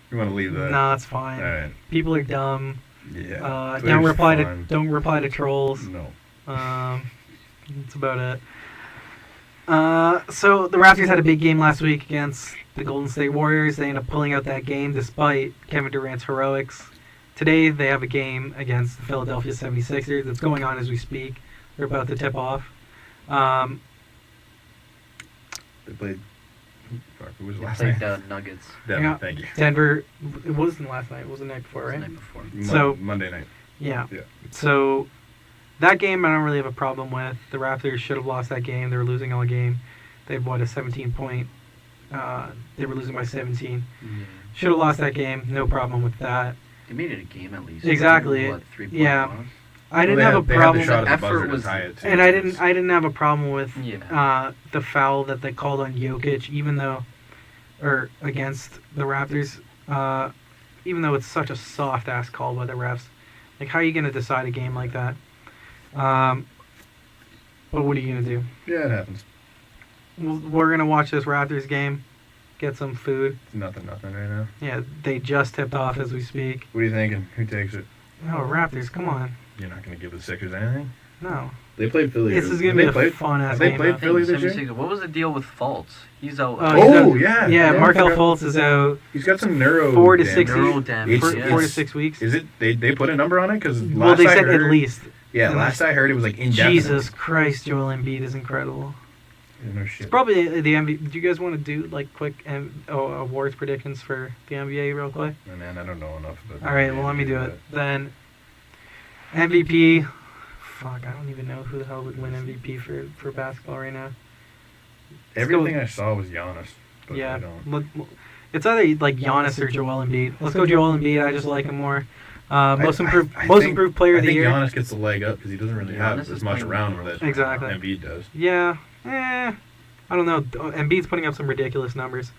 you want to leave that? No, it's fine. All right. People are dumb. Yeah. Don't reply to trolls. No. That's about it. So the Raptors had a big game last week against the Golden State Warriors. They ended up pulling out that game despite Kevin Durant's heroics. Today they have a game against the Philadelphia 76ers. It's going on as we speak. They're about to tip off. They played. Who was they last played night? Nuggets. Denver, thank you. Denver. It wasn't last night. It was the night before, right? The night before. So Monday night. Yeah. So that game I don't really have a problem with. The Raptors should have lost that game. They were losing all game. They had, a 17-point. They were losing by 17. Should have lost that game. No problem with that. They made it a game at least. Exactly. 3 Yeah. I didn't have a problem. Shot at the Effort buzzer to was- tie it, too. And I didn't have a problem with Yeah. the foul that they called on Jokic, or against the Raptors, even though it's such a soft ass call by the refs. Like, how are you gonna decide a game like that? But what are you gonna do? Yeah, it happens. We're gonna watch this Raptors game, get some food. It's nothing right now. Yeah, they just tipped off as we speak. What are you thinking? Who takes it? No, Raptors, come on. You're not going to give the Sixers anything? No. They played Philly. This is gonna be a fun ass Have they game. played Philly this year? 76. What was the deal with Fultz? He's out. Oh, yeah. Yeah, Yeah, Markel I forgot. Fultz is out He's got some neuro 4 to damage. 6 Neuro weeks. damage. For It's- 4 to 6 weeks. Is it? They put a number on it? Because Well, they said at least. Yeah, last I heard it was like indefinite. Jesus Christ, Joel Embiid is incredible. No It's shit. probably the NBA. Do you guys want to do like quick awards predictions for the NBA real quick? Oh, man, I don't know enough about. All right, well let me do it then. MVP. Fuck, I don't even know who the hell would win MVP for basketball right now. Everything I saw was Giannis. But Yeah, I don't. it's either like Giannis or Joel Embiid. Let's go Joel Embiid. I just like him more. Most improved player I of the think year. Giannis gets the leg up because he doesn't really have Giannis as is much playing around really that well. Exactly. Embiid does. Yeah, I don't know. Embiid's putting up some ridiculous numbers.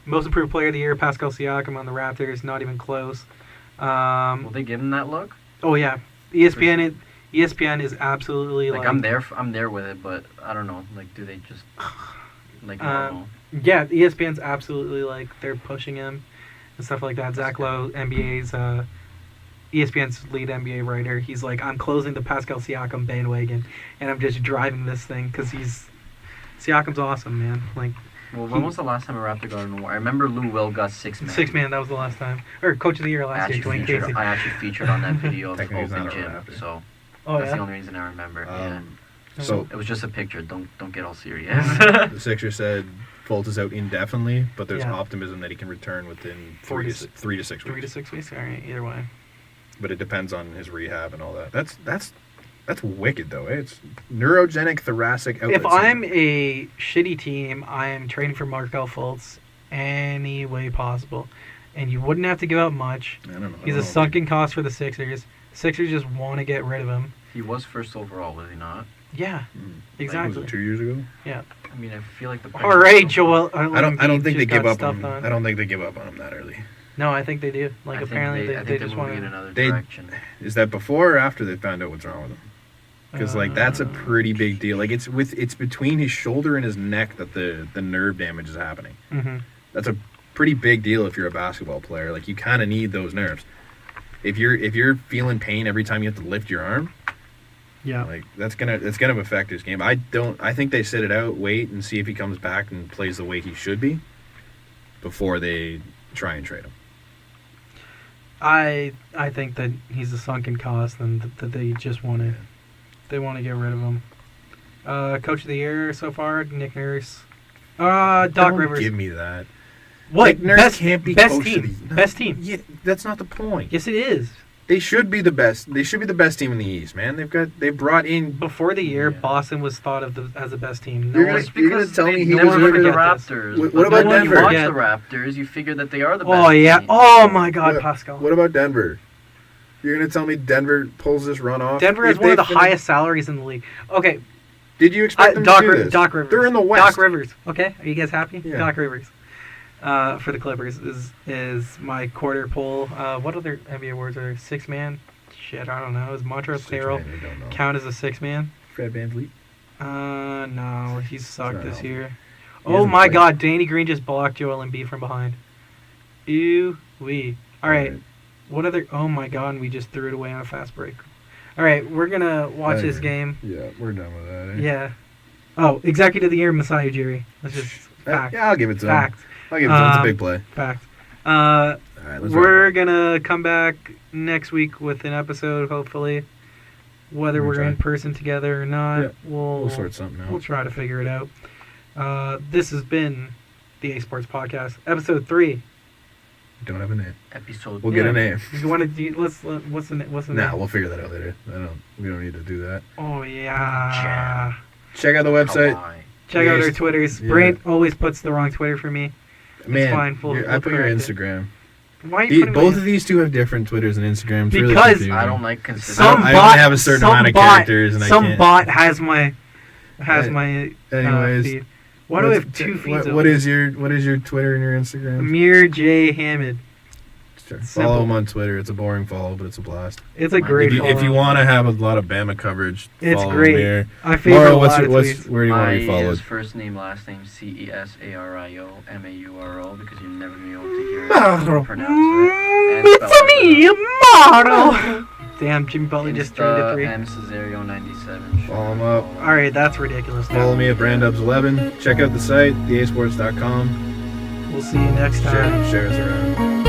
Most improved player of the year, Pascal Siakam on the Raptors, not even close. Will they give him that look? Oh yeah, ESPN is absolutely Like I'm there with it, but I don't know. Like, do they just like normal? Yeah, ESPN's absolutely like they're pushing him and stuff like that. Zach Lowe, ESPN's lead NBA writer, he's like, I'm closing the Pascal Siakam bandwagon, and I'm just driving this thing because Siakam's awesome, man. Like, Well, when was the last time a Raptor got an award? I remember Lou Will got 6-man. 6-man, that was the last time. Or Coach of the Year last year, Dwayne Casey. I actually featured on that video of Technically, he's open not a gym, Raptor. so Oh that's yeah. the only reason I remember. Yeah. So It was just a picture. Don't get all serious. the Sixers said Fultz is out indefinitely, but there's Yeah. optimism that he can return within 3 to 6 weeks. 3 to 6 weeks. All right, either way. But it depends on his rehab and all that. That's wicked though. Eh? It's neurogenic thoracic outlet. If I'm a shitty team, I am trading for Markel Fultz any way possible, and you wouldn't have to give up much. I don't know. He's a sunken cost for the Sixers. Sixers just want to get rid of him. He was first overall, was he not? Yeah, Was exactly. it 2 years ago? I mean, I feel like the. All right, Joel. I don't think they give up on. on. I don't think they give up on him that early. No, I think they do. Like, I think apparently I they think just they're want moving in to. another They- direction. Is that before or after they found out what's wrong with him? Because like that's a pretty big deal. Like it's between his shoulder and his neck that the nerve damage is happening. Mm-hmm. That's a pretty big deal if you're a basketball player. Like you kind of need those nerves. If you're feeling pain every time you have to lift your arm, Yeah. like that's gonna affect his game. I think they sit it out, wait and see if he comes back and plays the way he should be before they try and trade him. I think that he's a sunken cost, and that they just want to get rid of him. Coach of the year so far, Nick Nurse. Doc Don't Rivers. give me that. What? Nick Nurse can't be best coach team. of the Best team. Yeah, that's not the point. Yes, it is. They should be the best. They should be the best team in the East, man. They brought in. Before the year, Yeah. Boston was thought of as the best team. You're one- gonna- tell me he no one deserved forget the it. Raptors. What but about then when Denver? you watch Yeah. the Raptors, you figure that they are the best. Oh yeah. team. Oh my God, What- Pascal. What about Denver? You're gonna tell me Denver pulls this run off? Denver has If one of they the finish- highest salaries in the league. Okay, Did you expect them Doc to do this? Doc Rivers. They're in the West. Doc Rivers. Okay, are you guys happy? Yeah. Doc Rivers. For the Clippers is my quarter pole. What other NBA awards are there? 6-man? Shit, I don't know. Is Montrezl Six Harrell man, you don't know. count as a 6-man? Fred VanVleet. No, he's sucked not this healthy. year. He Oh hasn't my played. God, Danny Green just blocked Joel Embiid from behind. Ew wee. All right. What other? Oh my God, and we just threw it away on a fast break. All right, we're gonna watch this game. Yeah, we're done with that. Eh? Yeah. Oh, executive of the year, Masai Ujiri. That's just fact. Yeah, I'll give it to him. Fact. I'll give it to him. It's a big play. Fact. All right, let's We're rock. gonna come back next week with an episode, hopefully. Whether We'll we're try. in person together or not, Yeah, we'll We'll sort something out. we'll try to figure it out. This has been the A Sports Podcast, episode 3. Don't have a name. Episode. We'll get Yeah. a name. You want to? What's the Nah, name? we'll figure that out later. We don't need to do that. Oh yeah. Check out the website. Hawaii. Check out Yes. our Twitters. Yeah. Brant always puts the wrong Twitter for me. Man, fine, we'll I put your correct it. Instagram. Why are you putting both of these two have different Twitters and Instagrams. Because really confusing. I don't like consistency. I only have a certain amount of characters, and some I can't. bot has my Anyways, feed. Why do I have two feeds? What is your Twitter and your Instagram? Ameer J Hamid. Follow him on Twitter. It's a boring follow, but it's a blast. It's a great follow. If you want to have a lot of Bama coverage, it's follow great. Ameer. I favorite Mauro, a lot of tweets. where do you want to be followed? His first name, last name, CESARIO MAURO, because you're never gonna be able to hear it pronounce it. It's me, Mauro. Damn, Jimmy Butler just turned it 3. M Cesario 97. Follow him up. All right, that's ridiculous. Follow me at BrandUbs11. Check out the site, theasports.com. We'll see you next time. Share us around.